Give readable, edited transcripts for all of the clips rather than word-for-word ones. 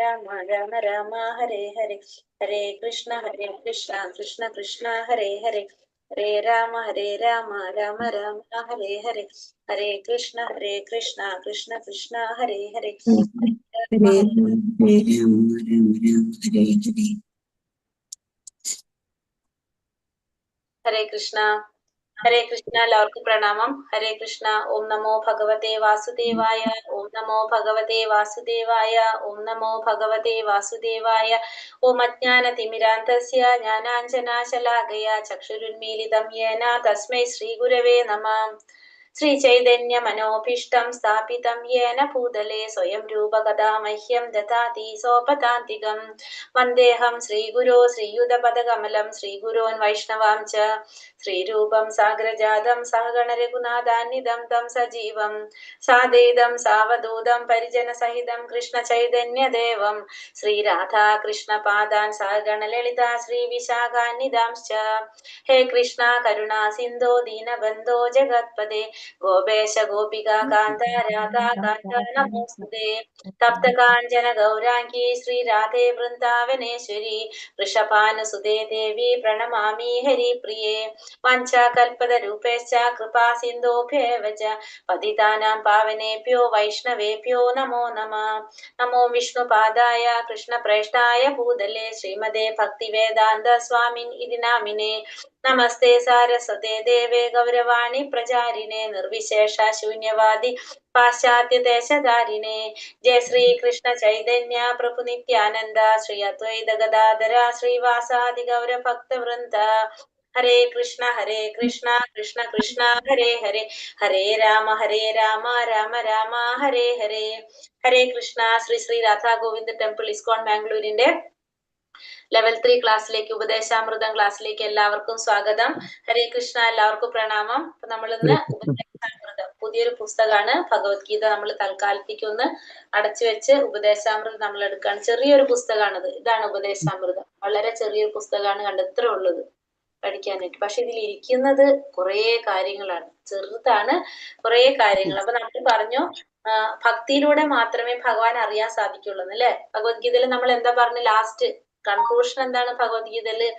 രാമ രാമ രാമ ഹരേ ഹരേ, ഹരേ കൃഷ്ണ കൃഷ്ണ കൃഷ്ണ ഹരേ ഹരേ, ഹരേ രാമ രാമ രാമ ഹരേ ഹരേ, ഹരേ കൃഷ്ണ കൃഷ്ണ കൃഷ്ണ ഹരേ ഹരേ, ഹരേ രാമ രാമ ഹരേ ഹരേ. ഹരേ കൃഷ്ണ. ഹരേ കൃഷ്ണ. എല്ലാവർക്കും പ്രണാമം. ഹരേ കൃഷ്ണ. ഓം നമോ ഭഗവതേ വാസുദേവായ, ഓം നമോ ഭഗവതേ വാസുദേവായ, ഓം നമോ ഭഗവതേ വാസുദേവായ. ഓം അജ്ഞാനതിമിരാന്തസ്യ ജ്ഞാനാഞ്ജനാശലാകയ ചക്ഷുരുന്മീലിതം യേന തസ്മൈ ശ്രീഗുരവേ നമഃ. ശ്രീ ചൈതന്യ മനോഭീഷ്ടം സ്ഥാപിതം യേന ഭൂതലേ സ്വയം രൂപകഥാ മഹ്യം ദദാതി സോപതാന്തികം. വന്ദേഹം ശ്രീഗുരോ ശ്രീയുതപദകമലം ശ്രീഗുരോൻ വൈഷ്ണവാം ച ശ്രീരൂപം സാഗ്രജാതം സഹഗണ രഘുനാഥാന്വിതം തം സജീവം സാദൈതം സാവധൂതം പരിജന സഹിതം കൃഷ്ണ ചൈതന്യദേവം ശ്രീരാധാ കൃഷ്ണ പാദാൻ സഹഗണ ലളിത ശ്രീ വിശാഖാന്വിതാംശ്ച. ഹേ കൃഷ്ണ കരുണാ സിന്ധോ ദീനബന്ധോ ജഗത്പദേ ഗോപേശ ഗോപികാ കാന്ത രാധാ കാന്ത നമോസ്തുതേ. തപ്ത കാഞ്ചന ഗൗരാംഗീ ശ്രീരാധേ വൃന്ദാവനേശ്വരി വൃഷഭാനുസുതേ ദേവി പ്രണമാമി ഹരിപ്രിയേ. വാഞ്ചാകൽപതരൂപേശ്ച കൃപാ സിന്ധോഭ്യേവ ച പതിതാനാം പാവനേഭ്യോ വൈഷ്ണവേഭ്യോ നമോ നമഃ. നമോ വിഷ്ണുപാദായ കൃഷ്ണപ്രേഷ്ഠായ ഭൂതലേ ശ്രീമതേ ഭക്തിവേദാന്ത സ്വാമിൻ ഇതി നാമിനേ. നമസ്തേ സാരസ്വതേ ദേവേ ഗൗരവാണി പ്രചാരിണേ നിർവിശേഷ ശൂന്യവാദി പാശ്ചാത്യദേശധാരിണേ. ജയ ശ്രീ കൃഷ്ണ ചൈതന്യ പ്രഭു നിത്യാനന്ദ ശ്രീ അദ്വൈത ഗദാധര ശ്രീവാസാദി ഗൗരഭക്തവൃന്ദ. ഹരേ കൃഷ്ണ കൃഷ്ണ കൃഷ്ണ ഹരേ ഹരേ, ഹരേ രാമ രാമ രാമ ഹരേ ഹരേ. ഹരേ കൃഷ്ണ. ശ്രീ ശ്രീ രാധാ ഗോവിന്ദ് ടെമ്പിൾ ഇസ്കോൺ ബാംഗ്ലൂരിന്റെ ലെവൽ 3 ക്ലാസ്സിലേക്ക്, ഉപദേശാമൃതം ക്ലാസ്സിലേക്ക് എല്ലാവർക്കും സ്വാഗതം. ഹരേ കൃഷ്ണ. എല്ലാവർക്കും പ്രണാമം. അപ്പൊ നമ്മളിന്ന് ഉപദേശാമൃതം പുതിയൊരു പുസ്തകമാണ് ഭഗവത്ഗീത. നമ്മൾ തൽക്കാലത്തേക്ക് ഒന്ന് അടച്ചു വെച്ച് ഉപദേശാമൃതം നമ്മൾ എടുക്കുകയാണ്. ചെറിയൊരു പുസ്തകമാണിത്. ഇതാണ് ഉപദേശാമൃതം. വളരെ ചെറിയൊരു പുസ്തകമാണ്, കണ്ടെത്ര ഉള്ളത് പഠിക്കാനായിട്ട്. പക്ഷെ ഇതിൽ ഇരിക്കുന്നത് കുറെ കാര്യങ്ങളാണ്. ചെറുതാണ്, കുറെ കാര്യങ്ങൾ. അപ്പൊ നമ്മൾ പറഞ്ഞു ഭക്തിയിലൂടെ മാത്രമേ ഭഗവാൻ അറിയാൻ സാധിക്കുള്ളൂ അല്ലെ. ഭഗവത്ഗീതയിൽ നമ്മൾ എന്താ പറഞ്ഞു? ലാസ്റ്റ് കൺക്ലൂഷൻ എന്താണ് ഭഗവത്ഗീതയില്?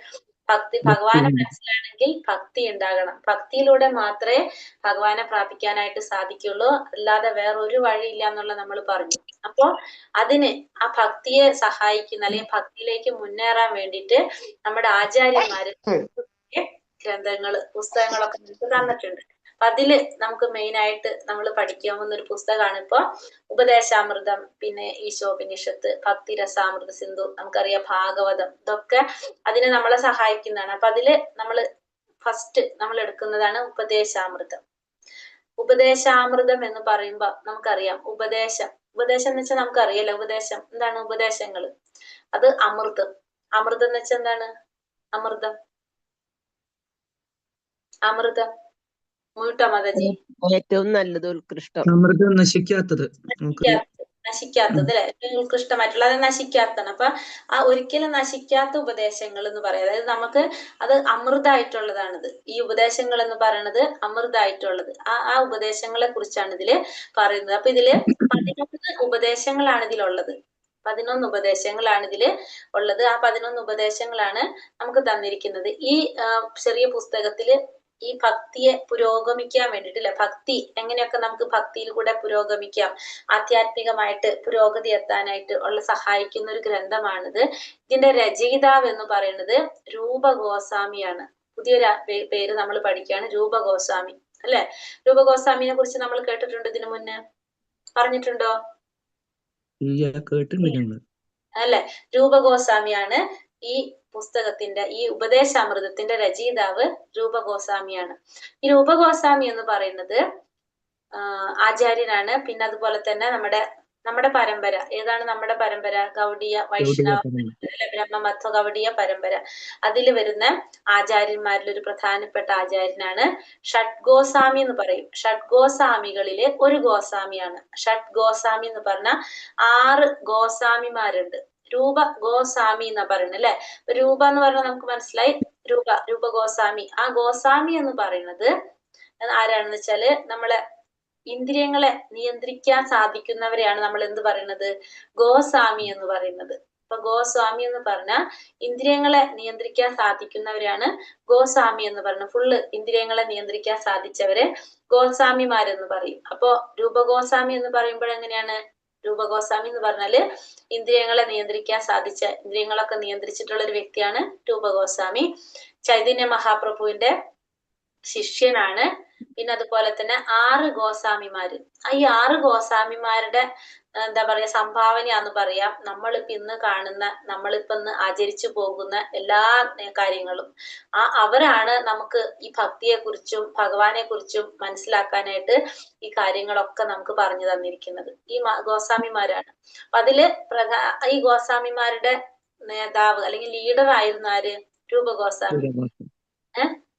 ഭഗവാനെ മനസ്സിലാണെങ്കിൽ ഭക്തി ഉണ്ടാകണം. ഭക്തിയിലൂടെ മാത്രമേ ഭഗവാനെ പ്രാപിക്കാനായിട്ട് സാധിക്കുള്ളൂ, അല്ലാതെ വേറൊരു വഴിയില്ല എന്നുള്ള നമ്മൾ പറഞ്ഞു. അപ്പോ അതിന് ആ ഭക്തിയെ സഹായിക്കുന്ന അല്ലെങ്കിൽ ഭക്തിയിലേക്ക് മുന്നേറാൻ വേണ്ടിയിട്ട് നമ്മുടെ ആചാര്യന്മാര് ഗ്രന്ഥങ്ങള് പുസ്തകങ്ങളൊക്കെ നമുക്ക് തന്നിട്ടുണ്ട്. അപ്പൊ അതില് നമുക്ക് മെയിൻ ആയിട്ട് നമ്മൾ പഠിക്കാവുന്ന ഒരു പുസ്തകമാണ് ഇപ്പൊ ഉപദേശാമൃതം, പിന്നെ ഈശോപനിഷത്ത്, ഭക്തിരസാമൃത സിന്ധു, നമുക്കറിയാം ഭാഗവതം. ഇതൊക്കെ അതിന് നമ്മളെ സഹായിക്കുന്നതാണ്. അപ്പൊ അതില് നമ്മൾ ഫസ്റ്റ് നമ്മൾ എടുക്കുന്നതാണ് ഉപദേശാമൃതം. ഉപദേശാമൃതം എന്ന് പറയുമ്പോ നമുക്കറിയാം ഉപദേശം എന്ന് വെച്ചാൽ നമുക്കറിയാലോ ഉപദേശം എന്താണ്? ഉപദേശങ്ങള് അത് അമൃതം. അമൃതം എന്ന് വെച്ചാൽ എന്താണ്? അമൃതം മൂട്ടോ മതജി? ഏറ്റവും നല്ലത്, ഉത്കൃഷ്ടം. അമൃതം നശിക്കാത്തത്, നശിക്കാത്തത് അല്ലെ, ഉത്കൃഷ്ടമായിട്ടുള്ള, അത് നശിക്കാത്തതാണ്. അപ്പൊ ആ ഒരിക്കലും നശിക്കാത്ത ഉപദേശങ്ങൾ എന്ന് പറയാം. അതായത് നമുക്ക് അത് അമൃതായിട്ടുള്ളതാണിത്. ഈ ഉപദേശങ്ങൾ എന്ന് പറയുന്നത് അമൃതായിട്ടുള്ളത്. ആ ഉപദേശങ്ങളെ കുറിച്ചാണ് ഇതില് പറയുന്നത്. അപ്പൊ ഇതില് 11 ഉപദേശങ്ങളാണ് ഇതിലുള്ളത്. 11 ഉപദേശങ്ങളാണ് ഇതില് ഉള്ളത്. ആ 11 ഉപദേശങ്ങളാണ് നമുക്ക് തന്നിരിക്കുന്നത്. ഈ ചെറിയ പുസ്തകത്തില് ഈ ഭക്തിയെ പുരോഗമിക്കാൻ വേണ്ടിട്ട് അല്ലെ, ഭക്തി എങ്ങനെയൊക്കെ നമുക്ക് ഭക്തിയിൽ കൂടെ പുരോഗമിക്കാം, ആധ്യാത്മികമായിട്ട് പുരോഗതി എത്താനായിട്ട് ഉള്ള സഹായിക്കുന്ന ഒരു ഗ്രന്ഥമാണിത്. ഇതിന്റെ രചയിതാവ് എന്ന് പറയുന്നത് രൂപ ഗോസ്വാമിയാണ്. പുതിയൊരു പേര് നമ്മൾ പഠിക്കുകയാണ്, രൂപ ഗോസ്വാമി അല്ലെ. രൂപ ഗോസ്വാമിനെ കുറിച്ച് നമ്മൾ കേട്ടിട്ടുണ്ട് ഇതിനു മുന്നേ? പറഞ്ഞിട്ടുണ്ടോ? അല്ലെ. രൂപ ഗോസ്വാമിയാണ് ഈ പുസ്തകത്തിന്റെ, ഈ ഉപദേശാമൃതത്തിന്റെ രചയിതാവ് രൂപ ഗോസ്വാമിയാണ്. ഈ രൂപ ഗോസ്വാമി എന്ന് പറയുന്നത് ആചാര്യനാണ്. പിന്നെ അതുപോലെ തന്നെ നമ്മുടെ പരമ്പര ഏതാണ്? നമ്മുടെ പരമ്പര ഗൗഡീയ വൈഷ്ണവ ബ്രഹ്മമധ്വ ഗൗഡീയ പരമ്പര. അതിൽ വരുന്ന ആചാര്യന്മാരിൽ ഒരു പ്രധാനപ്പെട്ട ആചാര്യനാണ് ഷഡ്ഗോസ്വാമി എന്ന് പറയും. ഷഡ്ഗോസ്വാമികളിലെ ഒരു ഗോസ്വാമിയാണ്. ഷഡ്ഗോസ്വാമി എന്ന് പറഞ്ഞാൽ 6 ഗോസ്വാമിമാരുണ്ട്. രൂപ ഗോസ്വാമി എന്നാ പറയുന്നത് അല്ലെ. രൂപ എന്ന് പറഞ്ഞാൽ നമുക്ക് മനസ്സിലായി, രൂപ ഗോസ്വാമി. ആ ഗോസ്വാമി എന്ന് പറയുന്നത് ആരാണെന്ന് വെച്ചാല് നമ്മളെ ഇന്ദ്രിയങ്ങളെ നിയന്ത്രിക്കാൻ സാധിക്കുന്നവരെയാണ് നമ്മൾ എന്ത് പറയുന്നത്? ഗോസ്വാമി എന്ന് പറയുന്നത്. അപ്പൊ ഗോസ്വാമി എന്ന് പറഞ്ഞാൽ ഇന്ദ്രിയങ്ങളെ നിയന്ത്രിക്കാൻ സാധിക്കുന്നവരെയാണ് ഗോസ്വാമി എന്ന് പറയുന്നത്. ഫുള്ള് ഇന്ദ്രിയങ്ങളെ നിയന്ത്രിക്കാൻ സാധിച്ചവരെ ഗോസ്വാമിമാരെന്ന് പറയും. അപ്പോ രൂപഗോസ്വാമി എന്ന് പറയുമ്പോൾ എങ്ങനെയാണ്? രൂപഗോസ്വാമി എന്ന് പറഞ്ഞാല് ഇന്ദ്രിയങ്ങളെ നിയന്ത്രിക്കാൻ സാധിച്ച, ഇന്ദ്രിയങ്ങളൊക്കെ നിയന്ത്രിച്ചിട്ടുള്ള ഒരു വ്യക്തിയാണ് രൂപഗോസ്വാമി. ചൈതന്യ മഹാപ്രഭുവിന്റെ ശിഷ്യനാണ്. പിന്നെ അതുപോലെ തന്നെ 6 ഗോസ്വാമിമാര്. ഈ 6 ഗോസ്വാമിമാരുടെ എന്താ പറയാ സംഭാവനയാന്ന് പറയാം നമ്മളിപ്പോ ഇന്ന് കാണുന്ന, നമ്മളിപ്പോ ഇന്ന് ആചരിച്ചു പോകുന്ന എല്ലാ കാര്യങ്ങളും. അവരാണ് നമുക്ക് ഈ ഭക്തിയെ കുറിച്ചും ഭഗവാനെ കുറിച്ചും മനസ്സിലാക്കാനായിട്ട് ഈ കാര്യങ്ങളൊക്കെ നമുക്ക് പറഞ്ഞു തന്നിരിക്കുന്നത് ഈ ഗോസ്വാമിമാരാണ്. അപ്പൊ അതില് ഈ ഗോസ്വാമിമാരുടെ നേതാവ് അല്ലെങ്കിൽ ലീഡർ ആയിരുന്നു ആര്? രൂപഗോസ്വാമി.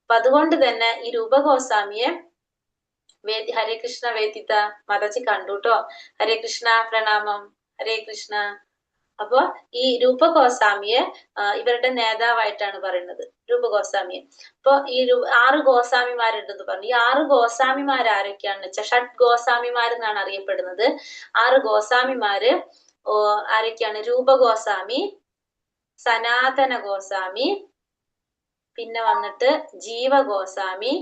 അപ്പൊ അതുകൊണ്ട് തന്നെ ഈ രൂപഗോസ്വാമിയെ ഹരേ കൃഷ്ണ വേദിത മാതാജി കണ്ടുട്ടോ. ഹരേ കൃഷ്ണ, പ്രണാമം. ഹരേ കൃഷ്ണ. അപ്പൊ ഈ രൂപഗോസ്വാമിയെ ഇവരുടെ നേതാവായിട്ടാണ് പറയുന്നത്, രൂപഗോസ്വാമിയെ. അപ്പൊ ഈ 6 ഗോസ്വാമിമാരുണ്ടെന്ന് പറഞ്ഞു. ഈ 6 ഗോസ്വാമിമാർ ആരൊക്കെയാണെന്ന് വെച്ചാൽ ഷഡ് ഗോസ്വാമിമാരെന്നാണ് അറിയപ്പെടുന്നത്. 6 ഗോസ്വാമിമാര് ആരൊക്കെയാണ്? രൂപഗോസ്വാമി, സനാതന ഗോസ്വാമി, പിന്നെ വന്നിട്ട് ജീവഗോസ്വാമി,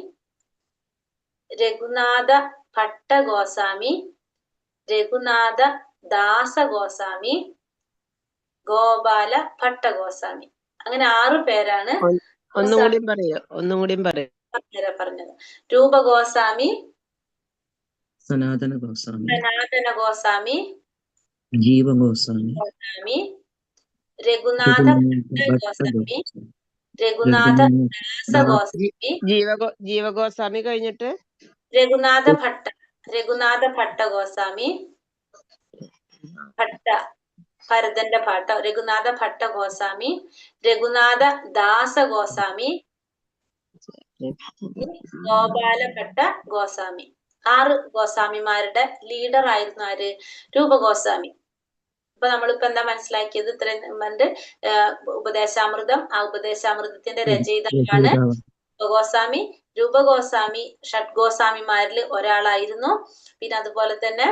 രഘുനാഥ ഭട്ട ഗോസ്വാമി, രഘുനാഥ ദാസ ഗോസ്വാമി, ഗോപാല ഭട്ട ഗോസ്വാമി. അങ്ങനെ 6 പേരാണ്. ഒന്നുകൂടി പറഞ്ഞത്. രൂപഗോസ്വാമി, സനാതന ഗോസ്വാമി, ജീവഗോസ്വാമി, രഘുനാഥ ഭട്ട ഗോസ്വാമി, രഘുനാഥ ദാസ ഗോസ്വാമി, ജീവഗോസ്വാമി കഴിഞ്ഞിട്ട് രഘുനാഥ ഭട്ട ഗോസ്വാമി, ഭരതന്റെ പാട്ട, രഘുനാഥ ഭട്ട ഗോസ്വാമി, രഘുനാഥ ദാസ ഗോസ്വാമി, ഗോപാല ഭട്ട ഗോസ്വാമി. 6 ഗോസ്വാമിമാരുടെ ലീഡർ ആയിരുന്നു ആര്? രൂപഗോസ്വാമി. അപ്പൊ നമ്മളിപ്പോ എന്താ മനസ്സിലാക്കിയത്? ഇത്രയും ഉപദേശാമൃതം, ആ ഉപദേശാമൃതത്തിന്റെ രചയിതാവാണ് രൂപഗോസ്വാമി. രൂപഗോസ്വാമി ഷഡ് ഗോസ്വാമിമാരിൽ ഒരാളായിരുന്നു. പിന്നെ അതുപോലെ തന്നെ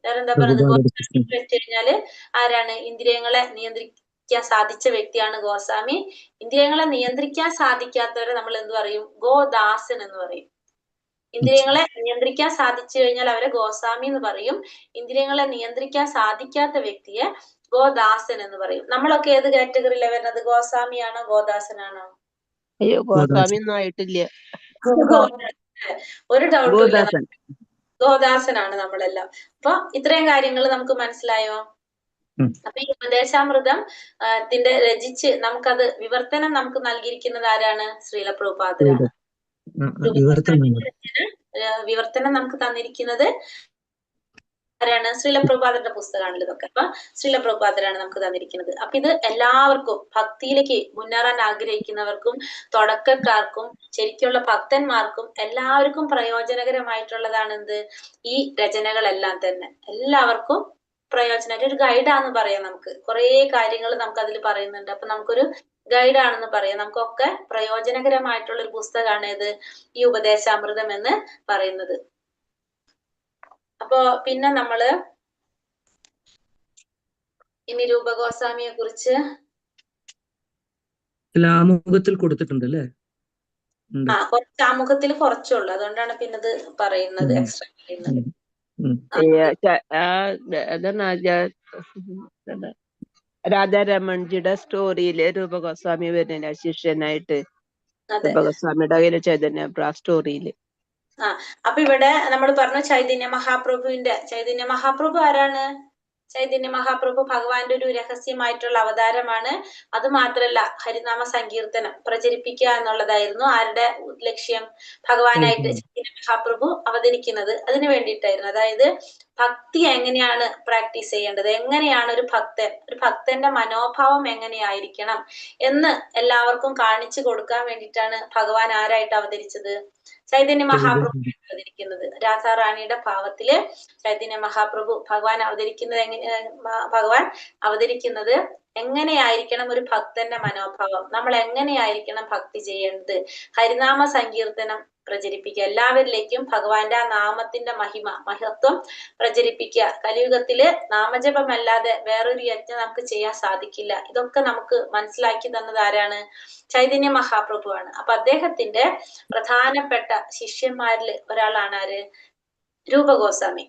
വേറെന്താ പറയുന്നത്? ഗോസ്വാമി വെച്ച് കഴിഞ്ഞാല് ആരാണ്? ഇന്ദ്രിയങ്ങളെ നിയന്ത്രിക്കാൻ സാധിച്ച വ്യക്തിയാണ് ഗോസ്വാമി. ഇന്ദ്രിയങ്ങളെ നിയന്ത്രിക്കാൻ സാധിക്കാത്തവരെ നമ്മൾ എന്ത് പറയും? ഗോദാസൻ എന്ന് പറയും. ഇന്ദ്രിയങ്ങളെ നിയന്ത്രിക്കാൻ സാധിച്ചു കഴിഞ്ഞാൽ അവരെ ഗോസ്വാമി എന്ന് പറയും. ഇന്ദ്രിയങ്ങളെ നിയന്ത്രിക്കാൻ സാധിക്കാത്ത വ്യക്തിയെ ഗോദാസൻ എന്ന് പറയും. നമ്മളൊക്കെ ഏത് കാറ്റഗറിയിലാണ് വരുന്നത്? ഗോസ്വാമിയാണോ ഗോദാസനാണോ? അയ്യോ, ഗോസ്വാമി ഒന്നും ആയിട്ടില്ല. ഒരു ഡൗട്ടും ഇല്ല, ഗോദാസനാണ് നമ്മളെല്ലാം. അപ്പൊ ഇത്രയും കാര്യങ്ങൾ നമുക്ക് മനസ്സിലായോ? അപ്പൊ ഈ ഉപദേശാമൃതം ത്തിന്റെ രചിച്ച് നമുക്കത് വിവർത്തനം നമുക്ക് നൽകിയിരിക്കുന്നത് ആരാണ്? ശ്രീല പ്രഭുപാദരാണ്. വിവർത്തനം നമുക്ക് തന്നിരിക്കുന്നത് ആരാണ്? ശ്രീല പ്രഭുപാദരുടെ പുസ്തകമാണല്ലോ ഇതൊക്കെ. അപ്പൊ ശ്രീല പ്രഭുപാദരാണ് നമുക്ക് തന്നിരിക്കുന്നത്. അപ്പൊ ഇത് എല്ലാവർക്കും ഭക്തിയിലേക്ക് മുന്നേറാൻ ആഗ്രഹിക്കുന്നവർക്കും തുടക്കക്കാർക്കും ശരിക്കുള്ള ഭക്തന്മാർക്കും എല്ലാവർക്കും പ്രയോജനകരമായിട്ടുള്ളതാണ് എന്ത്? ഈ രചനകളെല്ലാം തന്നെ എല്ലാവർക്കും പ്രയോജനം, ഒരു ഗൈഡാന്ന് പറയാം. നമുക്ക് കുറെ കാര്യങ്ങൾ നമുക്ക് അതിൽ പറയുന്നുണ്ട്. അപ്പൊ നമുക്കൊരു ഗൈഡാണെന്ന് പറയാം. നമുക്കൊക്കെ പ്രയോജനകരമായിട്ടുള്ള ഒരു പുസ്തകമാണ് ഇത് ഈ ഉപദേശാമൃതം എന്ന് പറയുന്നത്. അപ്പോ പിന്നെ നമ്മള് ഇനി രൂപഗോസ്വാമിയെ കുറിച്ച് ആമുഖത്തിൽ കൊടുത്തിട്ടുണ്ട് അല്ലേ? കുറച്ച് ആമുഖത്തിൽ കുറച്ചുള്ളൂ, അതുകൊണ്ടാണ് പിന്നെ ഇത് പറയുന്നത്, എക്സ്ട്രാ പറയുന്നത്. രാധാരമൺജിയുടെ സ്റ്റോറിയില് രൂപഗോസ്വാമി വരുന്ന ശിഷ്യനായിട്ട് രൂപഗോസ്വാമിയുടെ കയ്യില് ചൈതന്യ സ്റ്റോറിയില്. അപ്പൊ ഇവിടെ നമ്മൾ പറഞ്ഞു ചൈതന്യ മഹാപ്രഭു ആരാണ്? ചൈതന്യ മഹാപ്രഭു ഭഗവാന്റെ ഒരു രഹസ്യമായിട്ടുള്ള അവതാരമാണ്. അത് മാത്രല്ല ഹരിനാമ സങ്കീർത്തനം പ്രചരിപ്പിക്കുക എന്നുള്ളതായിരുന്നു ആരുടെ ലക്ഷ്യം? ഭഗവാനായിട്ട് ചൈതന്യ മഹാപ്രഭു അവതരിക്കുന്നത് അതിനു വേണ്ടിയിട്ടായിരുന്നു. അതായത് ഭക്തി എങ്ങനെയാണ് പ്രാക്ടീസ് ചെയ്യേണ്ടത്, എങ്ങനെയാണ് ഒരു ഭക്തന്റെ മനോഭാവം എങ്ങനെയായിരിക്കണം എന്ന് എല്ലാവർക്കും കാണിച്ചു കൊടുക്കാൻ വേണ്ടിയിട്ടാണ് ഭഗവാൻ ആരായിട്ട് അവതരിച്ചത്? ചൈതന്യ മഹാപ്രഭു അവതരിക്കുന്നത്. രാധാറാണിയുടെ ഭാവത്തില് ചൈതന്യ മഹാപ്രഭു ഭഗവാൻ അവതരിക്കുന്നത് എങ്ങനെയായിരിക്കണം ഒരു ഭക്തന്റെ മനോഭാവം, നമ്മൾ എങ്ങനെയായിരിക്കണം ഭക്തി ചെയ്യേണ്ടത്, ഹരിനാമ സങ്കീർത്തനം പ്രചരിപ്പിക്കുക, എല്ലാവരിലേക്കും ഭഗവാന്റെ ആ നാമത്തിന്റെ മഹത്വം പ്രചരിപ്പിക്കുക. കലിയുഗത്തില് നാമജപമല്ലാതെ വേറൊരു യജ്ഞം നമുക്ക് ചെയ്യാൻ സാധിക്കില്ല. ഇതൊക്കെ നമുക്ക് മനസ്സിലാക്കി തന്നത് ആരാണ്? ചൈതന്യ മഹാപ്രഭുവാണ്. അപ്പൊ അദ്ദേഹത്തിന്റെ പ്രധാനപ്പെട്ട ശിഷ്യന്മാരിൽ ഒരാളാണ് ആര്? രൂപഗോസ്വാമി.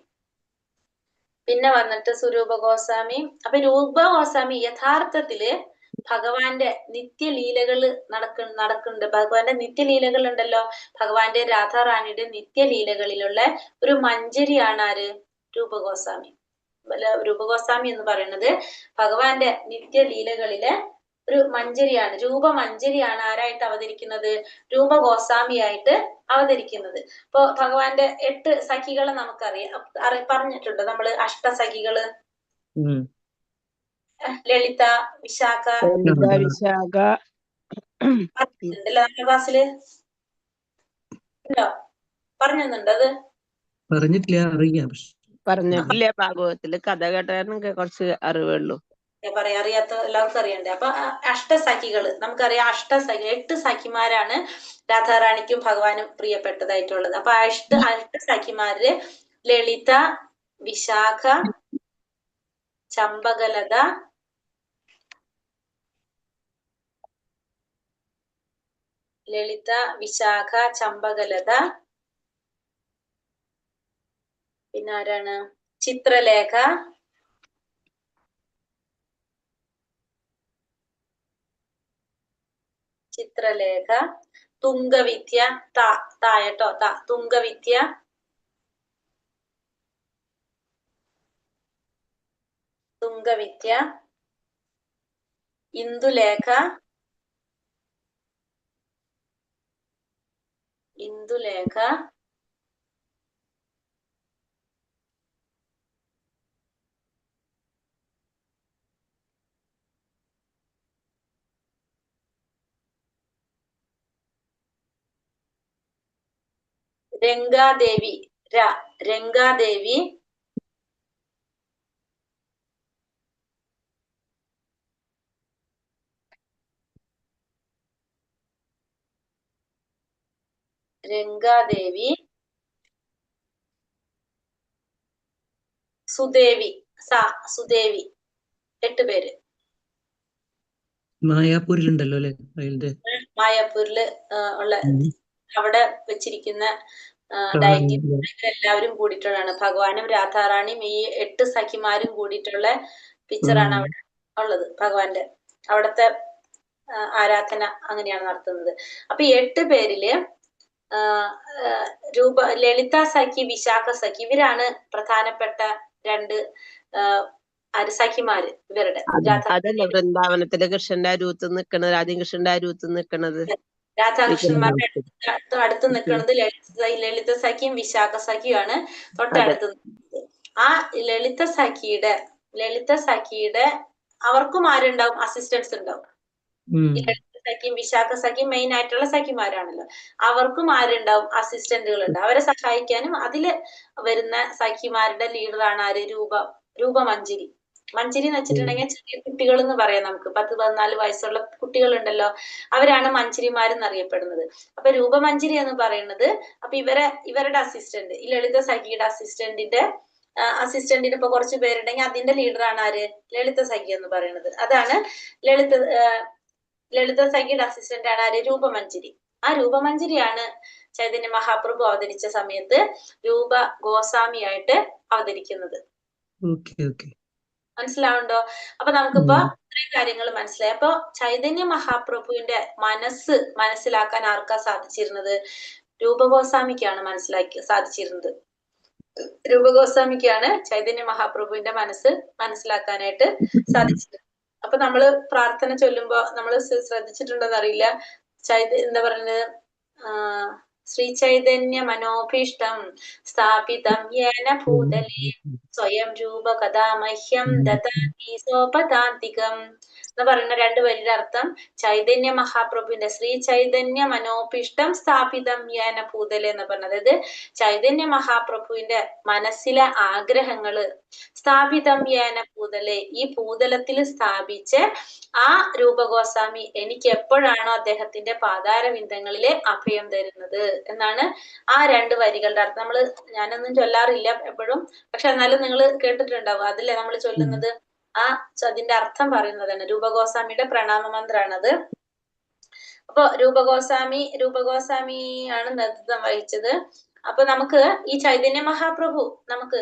പിന്നെ വന്നിട്ട് സ്വരൂപ ഗോസ്വാമി. അപ്പൊ രൂപ ഗോസ്വാമി യഥാർത്ഥത്തില് ഭഗവാന്റെ നിത്യലീലകള് നടക്കുന്നുണ്ട്. ഭഗവാന്റെ നിത്യലീലകൾ ഉണ്ടല്ലോ, ഭഗവാന്റെ രാധാറാണിയുടെ നിത്യലീലകളിലുള്ള ഒരു മഞ്ജരിയാണ് ആര്? രൂപഗോസ്വാമി. രൂപഗോസ്വാമി എന്ന് പറയുന്നത് ഭഗവാന്റെ നിത്യലീലകളിലെ ഒരു മഞ്ജരിയാണ്, രൂപമഞ്ജരിയാണ്. ആരായിട്ട് അവതരിക്കുന്നത്? രൂപഗോസ്വാമിയായിട്ട് അവതരിക്കുന്നത്. ഇപ്പൊ ഭഗവാന്റെ 8 സഖികളെ നമുക്കറിയാം, പറഞ്ഞിട്ടുണ്ട് നമ്മള്. അഷ്ടസഖികള് ലളിത, വിശാഖ, വിശാഖ പറഞ്ഞിട്ടുണ്ടല്ലോ നമ്മുടെ ക്ലാസ്സില് ഉണ്ടോ? പറഞ്ഞിട്ടുണ്ട് അത്? പറഞ്ഞിട്ടില്ല, അറിയാം. പറഞ്ഞിട്ടില്ല. ഭാഗവതത്തില് കഥ കേട്ടാലും കുറച്ച് അറിവുള്ളൂ. അറിയാത്ത എല്ലാവർക്കും അറിയണ്ടേ. അപ്പൊ അഷ്ടസഖികള് നമുക്കറിയാം. 8 സഖിമാരാണ് രാധാറാണിക്കും ഭഗവാനും പ്രിയപ്പെട്ടതായിട്ടുള്ളത്. അപ്പൊ അഷ്ടസഖിമാരില് ലളിത, വിശാഖ, ചമ്പകലത, വിശാഖ, ചമ്പകലത, പിന്നെ ആരാണ്? ചിത്രലേഖ, തുംഗവിദ്യ, തായട്ടോ തുംഗവിദ്യ, ഇന്ദുലേഖ, രംഗാദേവി, സുദേവി, 8 പേര്. മായാപൂരിലുണ്ടല്ലോ അല്ലെ? മായാപൂരില് ഉള്ള അവിടെ വെച്ചിരിക്കുന്ന എല്ലാവരും കൂടിയിട്ടുള്ളതാണ്. ഭഗവാനും രാധാറാണിയും ഈ 8 സഖിമാരും കൂടിയിട്ടുള്ള പിക്ചറാണ് അവിടെ ഉള്ളത്. ഭഗവാന്റെ അവിടുത്തെ ആരാധന അങ്ങനെയാണ് നടത്തുന്നത്. അപ്പൊ ഈ 8 പേരില് ലളിത സഖി, വിശാഖ സഖി, ഇവരാണ് പ്രധാനപ്പെട്ട 2 സഖിമാര്. ഇവരുടെ അതല്ല വൃന്ദാവനത്തിലെ കൃഷ്ണന്റെ അരൂത്ത് നിക്കണത്, ആദ്യം കൃഷ്ണന്റെ അരൂത്ത് നിക്കണത്, രാധാകൃഷ്ണന്മാരുടെ അടുത്ത് നിൽക്കുന്നത് ലളിത സഖിയും വിശാഖ സഖിയുമാണ് തൊട്ടടുത്ത് നിൽക്കുന്നത്. ആ ലളിത സഖിയുടെ അവർക്കും ആരുണ്ടാവും? അസിസ്റ്റൻസ് ഉണ്ടാവും. ലളിത സഖിയും വിശാഖ സഖിയും മെയിൻ ആയിട്ടുള്ള സഖിമാരാണല്ലോ. അവർക്കും ആരുണ്ടാവും? അസിസ്റ്റന്റുകൾ ഉണ്ടാവും, അവരെ സഹായിക്കാനും. അതില് വരുന്ന സഖിമാരുടെ ലീഡറാണ് ആര്? രൂപമഞ്ജരി. മഞ്ജരി എന്ന് വെച്ചിട്ടുണ്ടെങ്കിൽ ചെറിയ കുട്ടികൾ എന്ന് പറയാം നമുക്ക്. 10-14 വയസ്സുള്ള കുട്ടികളുണ്ടല്ലോ, അവരാണ് മഞ്ജരിമാരെന്ന് അറിയപ്പെടുന്നത്. അപ്പൊ രൂപമഞ്ജരി എന്ന് പറയുന്നത്, അപ്പൊ ഇവരുടെ അസിസ്റ്റന്റ്, ഈ ലളിത സഖിയുടെ അസിസ്റ്റന്റിന് ഇപ്പൊ കുറച്ച് പേരുണ്ടെങ്കിൽ അതിന്റെ ലീഡറാണ് ആര്? ലളിത സഖി എന്ന് പറയുന്നത്. അതാണ് ലളിത സഖിയുടെ അസിസ്റ്റന്റ് ആണ് ആര്? രൂപമഞ്ജരി. ആ രൂപമഞ്ജരിയാണ് ചൈതന്യ മഹാപ്രഭു അവതരിച്ച സമയത്ത് രൂപ ഗോസ്വാമിയായിട്ട് അവതരിക്കുന്നത്. മനസ്സിലാവുണ്ടോ? അപ്പൊ നമുക്കിപ്പോ ഇത്രയും കാര്യങ്ങൾ മനസ്സിലായി. അപ്പൊ ചൈതന്യ മഹാപ്രഭുവിന്റെ മനസ്സിലാക്കാൻ ആർക്കാ സാധിച്ചിരുന്നത്? രൂപഗോസ്വാമിക്കാണ് സാധിച്ചിരുന്നത്. രൂപഗോസ്വാമിക്കാണ് ചൈതന്യ മഹാപ്രഭുവിന്റെ മനസ്സിലാക്കാനായിട്ട് സാധിച്ചിരുന്നത്. അപ്പൊ നമ്മള് പ്രാർത്ഥന ചൊല്ലുമ്പോ നമ്മള് ശ്രദ്ധിച്ചിട്ടുണ്ടോന്ന് അറിയില്ല, എന്താ പറയുന്നത്? ശ്രീ ചൈതന്യ മനോഭീഷ്ടം സ്ഥാപിതം യേന ഭൂതലേ സ്വയം രൂപ കഥാ മഹ്യം ദദാതി സോപദാന്തികം എന്ന് പറയുന്ന 2 വരിയുടെ അർത്ഥം ചൈതന്യ മഹാപ്രഭുവിന്റെ ശ്രീ ചൈതന്യ മനോപിഷ്ടം സ്ഥാപിതം യേന പൂതലെ എന്ന് പറഞ്ഞത്. അതായത് ചൈതന്യ മഹാപ്രഭുവിന്റെ മനസ്സിലെ ആഗ്രഹങ്ങള് സ്ഥാപിതം യേന പൂതലെ, ഈ പൂതലത്തിൽ സ്ഥാപിച്ച് ആ രൂപഗോസ്വാമി എനിക്ക് എപ്പോഴാണോ അദ്ദേഹത്തിന്റെ പാതാരവിന്ദങ്ങളിലെ അഭയം തരുന്നത് എന്നാണ് ആ 2 വരികളുടെ അർത്ഥം. ഞാനൊന്നും ചൊല്ലാറില്ല എപ്പോഴും, പക്ഷെ എന്നാലും നിങ്ങൾ കേട്ടിട്ടുണ്ടാവും. അതില്ലേ നമ്മൾ ചൊല്ലുന്നത് അതിന്റെ അർത്ഥം പറയുന്നതാണ്. രൂപഗോസ്വാമിയുടെ പ്രണാമ മന്ത്രാണത്. അപ്പൊ രൂപഗോസ്വാമി ആണ് നേതൃത്വം വഹിച്ചത്. അപ്പൊ നമുക്ക് ഈ ചൈതന്യ മഹാപ്രഭു നമുക്ക്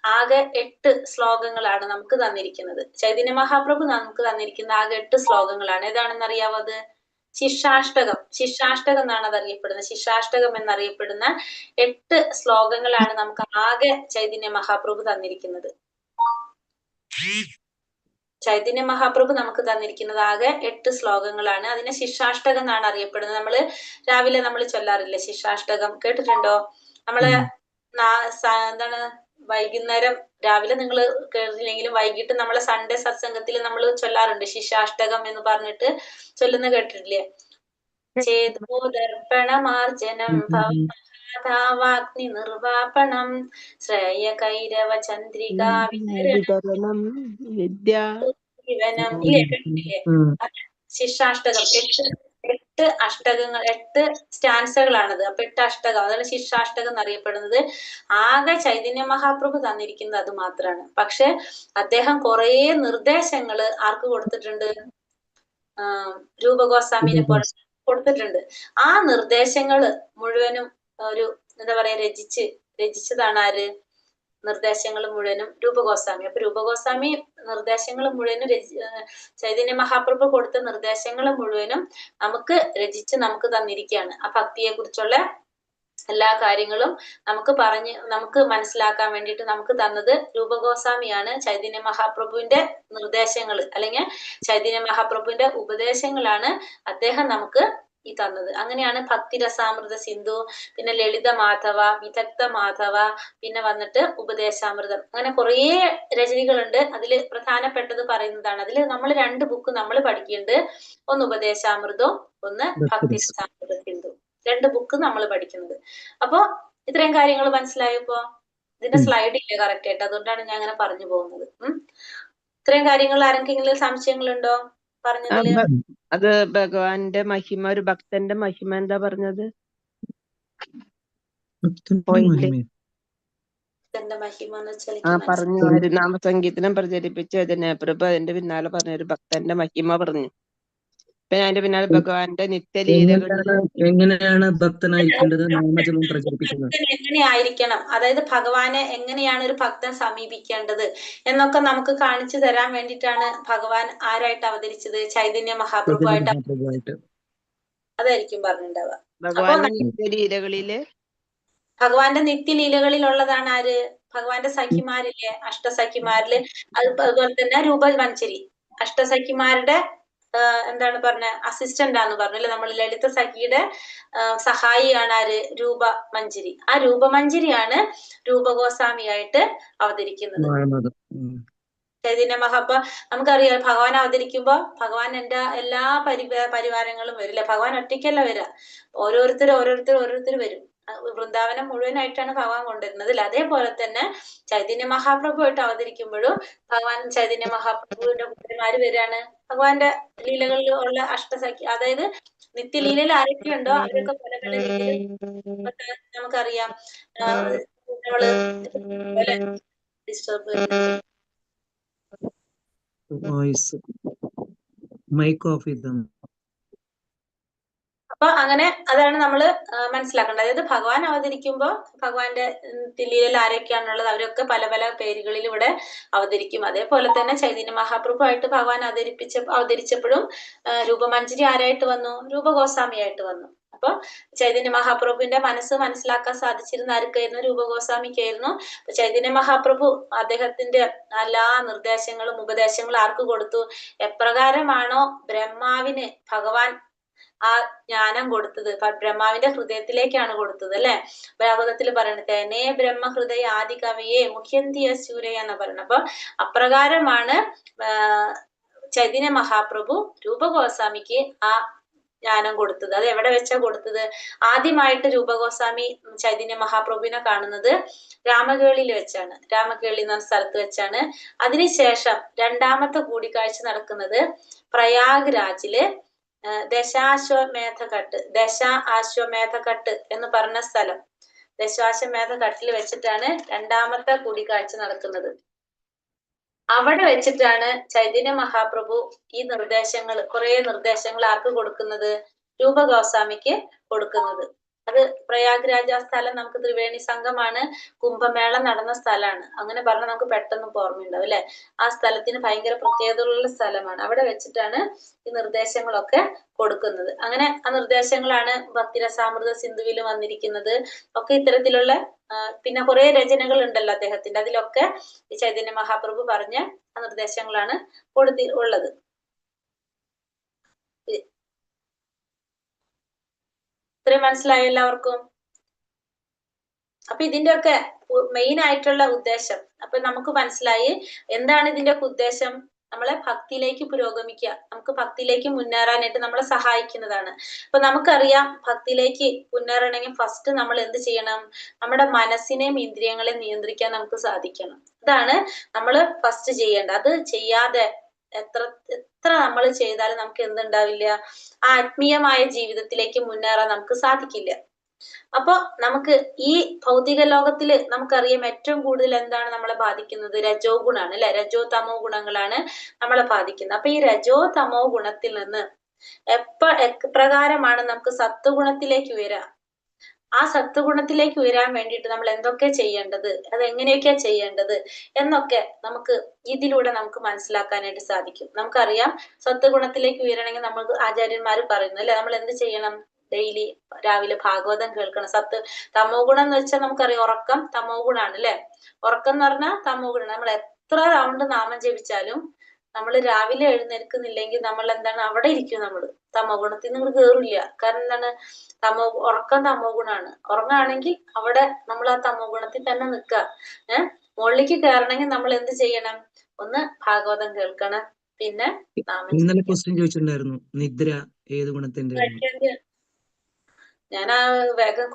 ആകെ 8 ശ്ലോകങ്ങളാണ് നമുക്ക് തന്നിരിക്കുന്നത്. ചൈതന്യ മഹാപ്രഭു നമുക്ക് തന്നിരിക്കുന്ന ആകെ 8 ശ്ലോകങ്ങളാണ്. ഏതാണെന്ന് അറിയാവോ? അത് ശിഷ്യാഷ്ടകം എന്നാണ് അത് അറിയപ്പെടുന്നത്. ശിഷ്യാഷ്ടകം എന്നറിയപ്പെടുന്ന 8 ശ്ലോകങ്ങളാണ് നമുക്ക് ആകെ ചൈതന്യ മഹാപ്രഭു തന്നിരിക്കുന്നത്. ചൈതന്യ മഹാപ്രഭു നമുക്ക് തന്നിരിക്കുന്നത് ആകെ 8 ശ്ലോകങ്ങളാണ്. അതിനെ ശിഷ്യാഷ്ടകം എന്നാണ് അറിയപ്പെടുന്നത്. രാവിലെ നമ്മൾ ചൊല്ലാറില്ലേ ശിഷ്യാഷ്ടകം? കേട്ടിട്ടുണ്ടോ? എന്താണ് വൈകുന്നേരം, രാവിലെ നിങ്ങൾ കേട്ടില്ലെങ്കിലും വൈകിട്ട് നമ്മളെ സൺഡേ സത്സംഗത്തിൽ നമ്മൾ ചൊല്ലാറുണ്ട് ശിഷ്യാഷ്ടകം എന്ന് പറഞ്ഞിട്ട് ചൊല്ലുന്ന കേട്ടിട്ടില്ലേ? ചേതോ ദർപ്പണമാർജനം ഭവഗ്നി നിർവാപണം ശ്രേയ കൈരവ ചന്ദ്രിക വിതരണം ഇല്ലേ? കേട്ടിട്ടില്ലേ? ശിഷ്യാഷ്ടകം 8 അഷ്ടകങ്ങൾ, 8 സ്റ്റാൻസകളാണത്. അപ്പൊ 8 അഷ്ടകം, അതാണ് ശിഷ്യാഷ്ടകം എന്നറിയപ്പെടുന്നത്. ആകെ ചൈതന്യ മഹാപ്രഭു തന്നിരിക്കുന്നത് അത് മാത്രമാണ്. പക്ഷെ അദ്ദേഹം കുറെ നിർദ്ദേശങ്ങള് ആർക്ക് കൊടുത്തിട്ടുണ്ട്? രൂപഗോസ്വാമിനെ പോലെ കൊടുത്തിട്ടുണ്ട്. ആ നിർദ്ദേശങ്ങള് മുഴുവനും ഒരു എന്താ പറയാ രചിച്ചതാണ് ആര്? നിർദ്ദേശങ്ങൾ മുഴുവനും രൂപഗോസ്വാമി. അപ്പൊ രൂപഗോസ്വാമി നിർദ്ദേശങ്ങൾ മുഴുവനും ചൈതന്യ മഹാപ്രഭു കൊടുത്ത നിർദ്ദേശങ്ങൾ മുഴുവനും നമുക്ക് രചിച്ച് നമുക്ക് തന്നിരിക്കുകയാണ്. ആ ഭക്തിയെ കുറിച്ചുള്ള എല്ലാ കാര്യങ്ങളും നമുക്ക് മനസ്സിലാക്കാൻ വേണ്ടിയിട്ട് നമുക്ക് തന്നത് രൂപഗോസ്വാമിയാണ്. ചൈതന്യ മഹാപ്രഭുവിന്റെ നിർദ്ദേശങ്ങൾ അല്ലെങ്കിൽ ചൈതന്യ മഹാപ്രഭുവിന്റെ ഉപദേശങ്ങളാണ് അദ്ദേഹം നമുക്ക് ഈ തന്നത്. അങ്ങനെയാണ് ഭക്തിരസാമൃത സിന്ധു, പിന്നെ ലളിത മാധവ, വിദഗ്ധ മാധവ, പിന്നെ വന്നിട്ട് ഉപദേശാമൃതം, അങ്ങനെ കുറേ രചനകളുണ്ട്. അതിൽ പ്രധാനപ്പെട്ടത് പറയുന്നതാണ്. അതിൽ നമ്മൾ 2 ബുക്ക് നമ്മൾ പഠിക്കുന്നുണ്ട്. ഒന്ന് ഉപദേശാമൃതവും ഒന്ന് ഭക്തിരസാമൃത സിന്ധു. 2 ബുക്ക് നമ്മൾ പഠിക്കുന്നത്. അപ്പൊ ഇത്രയും കാര്യങ്ങൾ മനസ്സിലായപ്പോ ഇതിന്റെ സ്ലൈഡ് ഇല്ല കറക്റ്റ് ആയിട്ട്, അതുകൊണ്ടാണ് ഞാൻ അങ്ങനെ പറഞ്ഞു പോകുന്നത്. ഇത്രയും കാര്യങ്ങൾ ആരെങ്കിലും സംശയങ്ങളുണ്ടോ പറഞ്ഞതില്? അത് ഭഗവാന്റെ മഹിമ, ഒരു ഭക്തന്റെ മഹിമ എന്താ പറഞ്ഞത്? പറഞ്ഞു. ഹരിനാമസംഗീതനം പ്രചരിപ്പിച്ചു പ്രഭു അതിന്റെ പിന്നാലെ പറഞ്ഞ ഒരു ഭക്തന്റെ മഹിമ പറഞ്ഞു. പിന്നെ അതിന്റെ പിന്നാലെ ഭഗവാന്റെ നിത്യലീലകളിൽ എങ്ങനെയാണ് ഭക്തനായിരിക്കേണ്ടത്, നാമജപം പ്രചരിപ്പിക്കുന്നത് എങ്ങനെയായിരിക്കണം, അതായത് ഭഗവാനെ എങ്ങനെയാണ് ഒരു ഭക്തൻ സമീപിക്കേണ്ടത് എന്നൊക്കെ നമുക്ക് കാണിച്ചു തരാൻ വേണ്ടിയിട്ടാണ് ഭഗവാൻ ആരായിട്ട് അവതരിച്ചത്? ചൈതന്യ മഹാപ്രഭുവായിട്ട്. അതായിരിക്കും പറഞ്ഞിട്ടുണ്ടാവുക. ഭഗവാന്റെ നിത്യലീലകളിലുള്ളതാണ് ആര്? ഭഗവാന്റെ സഖിമാരില്ലേ, അഷ്ടസഖിമാരില്. അതുപോലെ തന്നെ രൂപമഞ്ജരി, അഷ്ടസഖിമാരുടെ എന്താണ് പറഞ്ഞ അസിസ്റ്റന്റ് ആന്ന് പറഞ്ഞല്ലേ നമ്മൾ. ലളിത സഖിയുടെ സഹായിയാണ് ആര്? രൂപമഞ്ജരി. ആ രൂപമഞ്ജരിയാണ് രൂപഗോസ്വാമിയായിട്ട് അവതരിക്കുന്നത്. ചൈതന്യ മഹാപ്പ നമുക്കറിയാം, ഭഗവാൻ അവതരിക്കുമ്പോ ഭഗവാൻ എല്ലാ പരിവാരങ്ങളും വരില്ലേ. ഭഗവാൻ ഒറ്റയ്ക്കല്ല വരിക, ഓരോരുത്തർ വരും. വൃന്ദാവനം മുഴുവനായിട്ടാണ് ഭഗവാൻ കൊണ്ടുവരുന്നത്. അതേപോലെ തന്നെ ചൈതന്യ മഹാപ്രഭുവായിട്ട് അവതരിക്കുമ്പോഴും ഭഗവാൻ ചൈതന്യ മഹാപ്രഭുവിന്റെ പുത്രന്മാര് വരികയാണ്. ഭഗവാന്റെ ലീലകളിൽ ഉള്ള അഷ്ടസഖി, അതായത് നിത്യലീലയിൽ ആരൊക്കെയുണ്ടോ അവരൊക്കെ പല പല രീതിയിൽ നമുക്കറിയാം. ഡിസ്റ്റർബ് മൈക്ക് ഓഫ് ചെയ്താൽ. അപ്പൊ അങ്ങനെ അതാണ് നമ്മൾ മനസ്സിലാക്കേണ്ടത്. അതായത് ഭഗവാൻ അവതരിക്കുമ്പോ ഭഗവാന്റെ ലീലയിൽ ആരൊക്കെയാണുള്ളത് അവരൊക്കെ പല പല പേരുകളിൽ ഇവിടെ അവതരിക്കും. അതേപോലെ തന്നെ ചൈതന്യ മഹാപ്രഭുവായിട്ട് ഭഗവാൻ അവതരിച്ചപ്പോഴും രൂപമഞ്ജരി ആരായിട്ട് വന്നു? രൂപഗോസ്വാമിയായിട്ട് വന്നു. അപ്പൊ ചൈതന്യ മഹാപ്രഭുവിന്റെ മനസ്സ് മനസ്സിലാക്കാൻ സാധിച്ചിരുന്ന ആർക്കായിരുന്നു? രൂപഗോസ്വാമിക്കായിരുന്നു. ചൈതന്യ മഹാപ്രഭു അദ്ദേഹത്തിന്റെ എല്ലാ നിർദ്ദേശങ്ങളും ഉപദേശങ്ങളും ആർക്ക് കൊടുത്തു? എപ്രകാരമാണോ ബ്രഹ്മാവിന് ഭഗവാൻ ആ ജ്ഞാനം കൊടുത്തത്, ബ്രഹ്മാവിന്റെ ഹൃദയത്തിലേക്കാണ് കൊടുത്തത് അല്ലെ. ഭാഗവതത്തിൽ പറയുന്നത് തേനേ ബ്രഹ്മഹൃദയ ആദി കവിയെ മുഖ്യന്തിയ സൂര്യ എന്ന് പറയുന്നത്. അപ്പൊ അപ്രകാരമാണ് ചൈതന്യ മഹാപ്രഭു രൂപഗോസ്വാമിക്ക് ആ ജ്ഞാനം കൊടുത്തത്. അത് എവിടെ വെച്ചാ കൊടുത്തത്? ആദ്യമായിട്ട് രൂപഗോസ്വാമി ചൈതന്യ മഹാപ്രഭുവിനെ കാണുന്നത് രാമകേളിയിൽ വെച്ചാണ്. രാമകേളി എന്ന സ്ഥലത്ത് വെച്ചാണ്. അതിനുശേഷം രണ്ടാമത്തെ കൂടിക്കാഴ്ച നടക്കുന്നത് പ്രയാഗ് രാജില് ദശാശ്വമേധഘട്ട് എന്ന് പറഞ്ഞ സ്ഥലം, ദശാശ്വമേധഘട്ടിൽ വെച്ചിട്ടാണ് രണ്ടാമത്തെ കൂടിക്കാഴ്ച നടക്കുന്നത്. അവിടെ വെച്ചിട്ടാണ് ചൈതന്യ മഹാപ്രഭു ഈ നിർദ്ദേശങ്ങൾ, കുറെ നിർദ്ദേശങ്ങൾ ആർക്ക് കൊടുക്കുന്നത്? രൂപഗോസ്വാമിക്ക് കൊടുക്കുന്നത്. അത് പ്രയാഗ്രാജ് ആ സ്ഥലം നമുക്ക് ത്രിവേണി സംഘമാണ്, കുംഭമേള നടന്ന സ്ഥലമാണ്. അങ്ങനെ പറഞ്ഞാൽ നമുക്ക് പെട്ടെന്ന് ഓർമ്മയുണ്ടാവും അല്ലെ. ആ സ്ഥലത്തിന് ഭയങ്കര പ്രത്യേകതയുള്ള സ്ഥലമാണ്. അവിടെ വെച്ചിട്ടാണ് ഈ നിർദ്ദേശങ്ങളൊക്കെ കൊടുക്കുന്നത്. അങ്ങനെ ആ നിർദ്ദേശങ്ങളാണ് ഭക്തിരസാമൃത സിന്ധുവിൽ വന്നിരിക്കുന്നത്. ഒക്കെ ഇത്തരത്തിലുള്ള പിന്നെ കുറെ രചനകൾ ഉണ്ടല്ലോ അദ്ദേഹത്തിന്റെ, അതിലൊക്കെ ഈ ചൈതന്യ മഹാപ്രഭു പറഞ്ഞ ആ നിർദ്ദേശങ്ങളാണ് ഉള്ളത്. ഇത്രയും മനസ്സിലായോ എല്ലാവർക്കും? അപ്പൊ ഇതിന്റെ ഒക്കെ മെയിൻ ആയിട്ടുള്ള ഉദ്ദേശം അപ്പൊ നമുക്ക് മനസ്സിലായി. എന്താണ് ഇതിന്റെ ഒക്കെ ഉദ്ദേശം? നമ്മളെ ഭക്തിയിലേക്ക് പുരോഗമിക്കുക, നമുക്ക് ഭക്തിയിലേക്ക് മുന്നേറാനായിട്ട് നമ്മളെ സഹായിക്കുന്നതാണ്. അപ്പൊ നമുക്കറിയാം ഭക്തിയിലേക്ക് മുന്നേറണമെങ്കിൽ ഫസ്റ്റ് നമ്മൾ എന്ത് ചെയ്യണം? നമ്മുടെ മനസ്സിനെയും ഇന്ദ്രിയങ്ങളെയും നിയന്ത്രിക്കാൻ നമുക്ക് സാധിക്കണം. അതാണ് നമ്മൾ ഫസ്റ്റ് ചെയ്യേണ്ടത്. അത് ചെയ്യാതെ എത്ര നമ്മൾ ചെയ്താലും നമുക്ക് എന്തുണ്ടാവില്ല? ആ ആത്മീയമായ ജീവിതത്തിലേക്ക് മുന്നേറാൻ നമുക്ക് സാധിക്കില്ല. അപ്പൊ നമുക്ക് ഈ ഭൗതിക ലോകത്തില് നമുക്കറിയാം ഏറ്റവും കൂടുതൽ എന്താണ് നമ്മളെ ബാധിക്കുന്നത്? രജോ ഗുണാണ് അല്ലെ. രജോ തമോ ഗുണങ്ങളാണ് നമ്മളെ ബാധിക്കുന്നത്. അപ്പൊ ഈ രജോ തമോ ഗുണത്തിൽ നിന്ന് എപ്രകാരമാണ് നമുക്ക് സത്വഗുണത്തിലേക്ക് ഉയരാം? ആ സത്വഗുണത്തിലേക്ക് ഉയരാൻ വേണ്ടിയിട്ട് നമ്മൾ എന്തൊക്കെ ചെയ്യേണ്ടത്, അത് എങ്ങനെയൊക്കെയാ ചെയ്യേണ്ടത് എന്നൊക്കെ നമുക്ക് ഇതിലൂടെ നമുക്ക് മനസ്സിലാക്കാനായിട്ട് സാധിക്കും. നമുക്കറിയാം സത്വഗുണത്തിലേക്ക് ഉയരണമെങ്കിൽ നമുക്ക് ആചാര്യന്മാർ പറയുന്നു അല്ലെ, നമ്മൾ എന്ത് ചെയ്യണം? ഡെയിലി രാവിലെ ഭാഗവതം കേൾക്കണം. തമോ ഗുണം എന്ന് വെച്ചാൽ നമുക്കറിയാം ഉറക്കം തമോ ഗുണാണ് അല്ലെ. ഉറക്കം എന്ന് പറഞ്ഞാൽ തമോ ഗുണം. നമ്മൾ എത്ര റൗണ്ട് നാമം ജപിച്ചാലും നമ്മൾ രാവിലെ എഴുന്നേൽക്കുന്നില്ലെങ്കിൽ നമ്മൾ എന്താണ്? അവിടെ ഇരിക്കും. നമ്മൾ തമോ ഗുണത്തിൽ നിങ്ങൾ കേറില്ല. കാരണം എന്താണ്? ഉറക്കം തമോ ഗുണാണ്. ഉറങ്ങാണെങ്കിൽ അവിടെ നമ്മൾ ആ തമോ ഗുണത്തിൽ തന്നെ നിൽക്കുക. മുകളിലേക്ക് കയറണമെങ്കിൽ നമ്മൾ എന്ത് ചെയ്യണം? ഒന്ന് ഭാഗവതം കേൾക്കണം, പിന്നെ ഇന്നലെ ക്വസ്റ്റ്യൻ ചോദിച്ചിട്ടുണ്ടായിരുന്നു, നിദ്ര ഏത് ഗുണത്തിന്റെ? ഞാൻ ആ വേഗം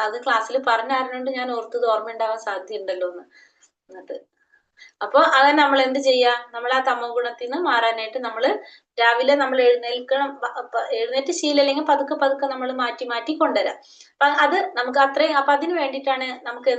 അത് ക്ലാസ്സിൽ പറഞ്ഞായിരുന്നോണ്ട് ഞാൻ ഓർത്തത് ഓർമ്മ ഉണ്ടാവാൻ സാധ്യതയുണ്ടല്ലോ എന്ന്. എന്നിട്ട് അപ്പൊ അങ്ങനെ നമ്മൾ എന്ത് ചെയ്യാ? നമ്മൾ ആ തമോ ഗുണത്തിൽ നിന്ന് മാറാനായിട്ട് നമ്മൾ രാവിലെ നമ്മൾ എഴുന്നേറ്റ് ശീലമില്ലെങ്കിൽ പതുക്കെ പതുക്കെ നമ്മൾ മാറ്റി മാറ്റി കൊണ്ടുവരാം. അപ്പൊ അത് നമുക്ക് അത്രയും. അപ്പൊ അതിന് വേണ്ടിയിട്ടാണ് നമുക്ക്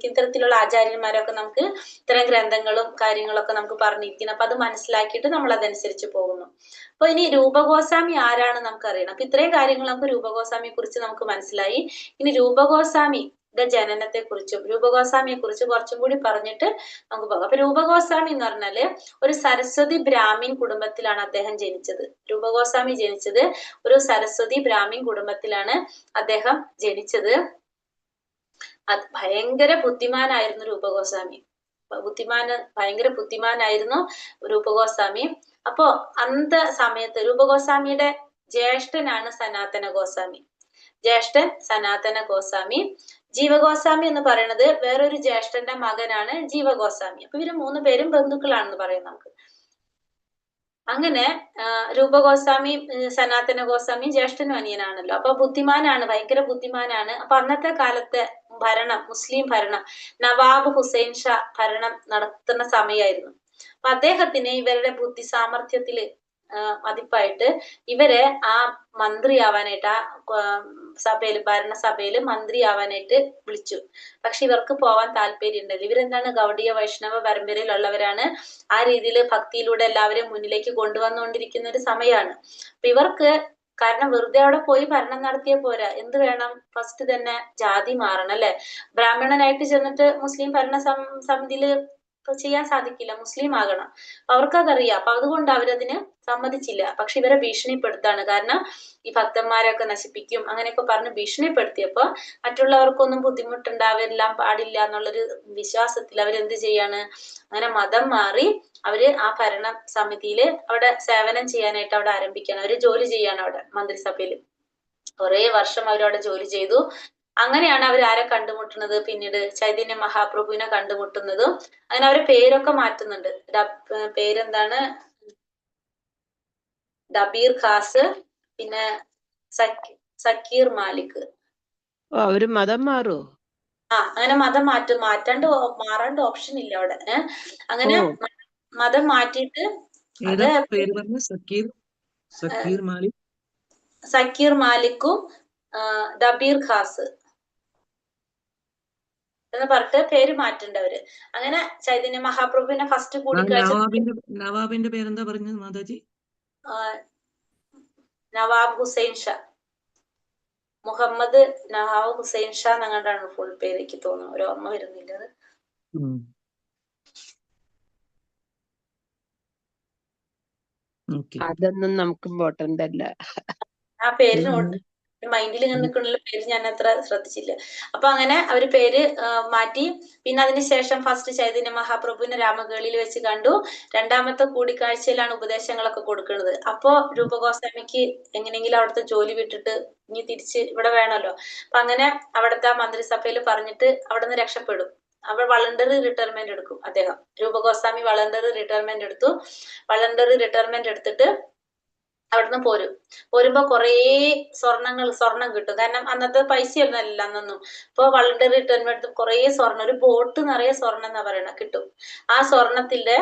ഇത്തരത്തിലുള്ള ആചാര്യന്മാരൊക്കെ നമുക്ക് ഇത്തരം ഗ്രന്ഥങ്ങളും കാര്യങ്ങളൊക്കെ നമുക്ക് പറഞ്ഞിരിക്കുന്നത്. അപ്പൊ അത് മനസ്സിലാക്കിയിട്ട് നമ്മൾ അതനുസരിച്ച് പോകുന്നു. അപ്പൊ ഇനി രൂപഗോസ്വാമി ആരാണ് നമുക്ക് അറിയണം. അപ്പൊ ഇത്രയും കാര്യങ്ങൾ നമുക്ക് രൂപഗോസ്വാമിയെ കുറിച്ച് നമുക്ക് മനസ്സിലായി. ഇനി രൂപഗോസ്വാമി ജനനത്തെ കുറിച്ചും രൂപഗോസ്വാമിയെ കുറിച്ച് കുറച്ചും കൂടി പറഞ്ഞിട്ട് നമുക്ക് പോകാം. അപ്പൊ രൂപഗോസ്വാമി എന്ന് പറഞ്ഞാല് ഒരു സരസ്വതി ബ്രാഹ്മിൻ കുടുംബത്തിലാണ് അദ്ദേഹം ജനിച്ചത്. രൂപഗോസ്വാമി ജനിച്ചത് ഒരു സരസ്വതി ബ്രാഹ്മിൻ കുടുംബത്തിലാണ് അദ്ദേഹം ജനിച്ചത്. അത് ഭയങ്കര ബുദ്ധിമാനായിരുന്നു രൂപഗോസ്വാമി. ഭയങ്കര ബുദ്ധിമാനായിരുന്നു രൂപഗോസ്വാമി. അപ്പോ അന്ത സമയത്ത് രൂപഗോസ്വാമിയുടെ ജ്യേഷ്ഠനാണ് സനാതന ഗോസ്വാമി. ജ്യേഷ്ഠൻ സനാതന ഗോസ്വാമി. ജീവഗോസ്വാമി എന്ന് പറയുന്നത് വേറൊരു ജ്യേഷ്ഠന്റെ മകനാണ് ജീവഗോസ്വാമി. അപ്പൊ ഇവര് 3 പേരും ബന്ധുക്കളാണെന്ന് പറയാം നമുക്ക്. അങ്ങനെ രൂപഗോസ്വാമി സനാതന ഗോസ്വാമി ജ്യേഷ്ഠനും അനിയനാണല്ലോ. അപ്പൊ ബുദ്ധിമാനാണ്, ഭയങ്കര ബുദ്ധിമാനാണ്. അപ്പൊ അന്നത്തെ കാലത്തെ മുസ്ലിം ഭരണം, നവാബ് ഹുസൈൻ ഷാ ഭരണം നടത്തുന്ന സമയമായിരുന്നു. അപ്പൊ അദ്ദേഹത്തിന് ഇവരുടെ ബുദ്ധി സാമർഥ്യത്തില് മതിപ്പായിട്ട് ഇവരെ ആ മന്ത്രിയാവാനായിട്ട്, ആ ഭരണസഭയില് മന്ത്രിയാവാനായിട്ട് വിളിച്ചു. പക്ഷെ ഇവർക്ക് പോവാൻ താല്പര്യം ഉണ്ടല്ലോ. ഇവരെന്താണ്? ഗൗഡീയ വൈഷ്ണവ പരമ്പരയിലുള്ളവരാണ്. ആ രീതിയിൽ ഭക്തിയിലൂടെ എല്ലാവരെയും മുന്നിലേക്ക് കൊണ്ടുവന്നുകൊണ്ടിരിക്കുന്ന ഒരു സമയമാണ്. അപ്പൊ ഇവർക്ക് കാരണം വെറുതെ അവിടെ പോയി ഭരണം നടത്തിയ പോരാ, എന്ത് വേണം? ഫസ്റ്റ് തന്നെ ജാതി മാറണം അല്ലെ. ബ്രാഹ്മണനായിട്ട് ചെന്നിട്ട് മുസ്ലിം ഭരണ സമിതിയില് ചെയ്യാൻ സാധിക്കില്ല, മുസ്ലിം ആകണം. അവർക്കതറിയാം. അപ്പൊ അതുകൊണ്ട് അവരതിന് സമ്മതിച്ചില്ല. പക്ഷെ ഇവരെ ഭീഷണിപ്പെടുത്താണ്. കാരണം ഈ ഭക്തന്മാരൊക്കെ നശിപ്പിക്കും അങ്ങനെയൊക്കെ പറഞ്ഞ് ഭീഷണിപ്പെടുത്തിയപ്പോ മറ്റുള്ളവർക്കൊന്നും ബുദ്ധിമുട്ടുണ്ടാവില്ല പാടില്ല എന്നുള്ളൊരു വിശ്വാസത്തിൽ അവരെന്ത് ചെയ്യാണ്? അങ്ങനെ മതം മാറി അവര് ആ ഭരണ സമിതിയില് അവിടെ സേവനം ചെയ്യാനായിട്ട് അവിടെ ആരംഭിക്കുകയാണ്. അവര് ജോലി ചെയ്യാണ് അവിടെ മന്ത്രിസഭയിൽ. കുറെ വർഷം അവരവിടെ ജോലി ചെയ്തു. അങ്ങനെയാണ് അവർ ആരെ കണ്ടുമുട്ടുന്നത്? പിന്നീട് ചൈതന്യ മഹാപ്രഭുവിനെ കണ്ടുമുട്ടുന്നതും. അങ്ങനെ അവരെ പേരൊക്കെ മാറ്റുന്നുണ്ട്. പേരെന്താണ്? ദബീർ ഖാസ്, പിന്നെ സക്കീർ മാലിക്. ഓ അവര് മതം മാറുമോ? അങ്ങനെ മതം മാറാണ്ട് ഓപ്ഷൻ ഇല്ല അവിടെ. അങ്ങനെ ഓ. മതം മാറ്റിയിട്ട് അത് ഏതാ പേര് പറഞ്ഞ? സക്കീർ മാലിക്, സക്കീർ മാലിക്കും ദബീർ ഖാസ് എന്ന് പറഞ്ഞിട്ട് പേര് മാറ്റേണ്ടവര്. അങ്ങനെ ചൈതന്യ മഹാപ്രഭുവിനെ ഫസ്റ്റ് കൂടിക്കാഴ്ച നവാബിന്റെ പേരെന്താ പറഞ്ഞത് മാതാജി? നവാബ് ഹുസൈൻ ഷാ, മുഹമ്മദ് നവാബ് ഹുസൈൻ ഷാ എന്നങ്ങാണ്ടാണ് ഫുൾ പേര്, എനിക്ക് തോന്നുന്നു, ഒരു ഓർമ്മ വരുന്നില്ല അത്. അതൊന്നും നമുക്ക് ഇമ്പോർട്ടന്റ് അല്ല. ആ പേരിനോട് മൈൻഡിൽ ഇങ്ങനെ നിൽക്കുന്ന പേര് ഞാൻ അത്ര ശ്രദ്ധിച്ചില്ല. അപ്പൊ അങ്ങനെ അവര് പേര് മാറ്റി. പിന്നെ അതിനുശേഷം ഫസ്റ്റ് ചൈതന്യ മഹാപ്രഭുവിനെ രാമകേളിയിൽ വെച്ച് കണ്ടു. രണ്ടാമത്തെ കൂടിക്കാഴ്ചയിലാണ് ഉപദേശങ്ങളൊക്കെ കൊടുക്കുന്നത്. അപ്പോ രൂപഗോസ്വാമിക്ക് എങ്ങനെയെങ്കിലും അവിടുത്തെ ജോലി വിട്ടിട്ട് ഇനി തിരിച്ച് ഇവിടെ വേണമല്ലോ. അപ്പൊ അങ്ങനെ അവിടുത്തെ മന്ത്രിസഭയിൽ പറഞ്ഞിട്ട് അവിടെ നിന്ന് രക്ഷപ്പെടും. അവർ വളണ്ടറി റിട്ടയർമെന്റ് എടുക്കും. അദ്ദേഹം രൂപഗോസ്വാമി വളണ്ടറി റിട്ടയർമെന്റ് എടുത്തു. വളണ്ടറി റിട്ടയർമെന്റ് എടുത്തിട്ട് അവിടുന്ന് പോരുമ്പോ കുറേ സ്വർണം കിട്ടും. കാരണം അന്നത്തെ പൈസയൊന്നുമല്ല അന്നൊന്നും. ഇപ്പൊ വളണ്ടറി റിട്ടയർമെന്റ് എടുത്ത് കുറേ സ്വർണം, ഒരു ബോട്ട് നിറയെ സ്വർണം എന്നാ പറയണ കിട്ടും. ആ സ്വർണത്തിന്റെ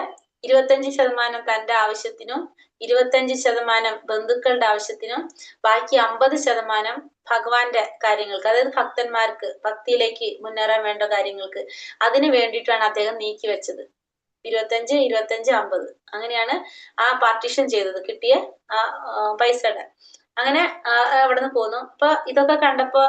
25% തന്റെ ആവശ്യത്തിനും 25% ബന്ധുക്കളുടെ ആവശ്യത്തിനും ബാക്കി 50% ഭഗവാന്റെ കാര്യങ്ങൾക്ക്, അതായത് ഭക്തന്മാർക്ക് ഭക്തിയിലേക്ക് മുന്നേറാൻ വേണ്ട കാര്യങ്ങൾക്ക്, അതിന് വേണ്ടിയിട്ടാണ് അദ്ദേഹം നീക്കി വെച്ചത്. 25, 25, 50 അങ്ങനെയാണ് ആ പാർട്ടീഷൻ ചെയ്തത്, കിട്ടിയ ആ പൈസയുടെ. അങ്ങനെ അവിടുന്ന് പോന്നു. അപ്പൊ ഇതൊക്കെ കണ്ടപ്പോ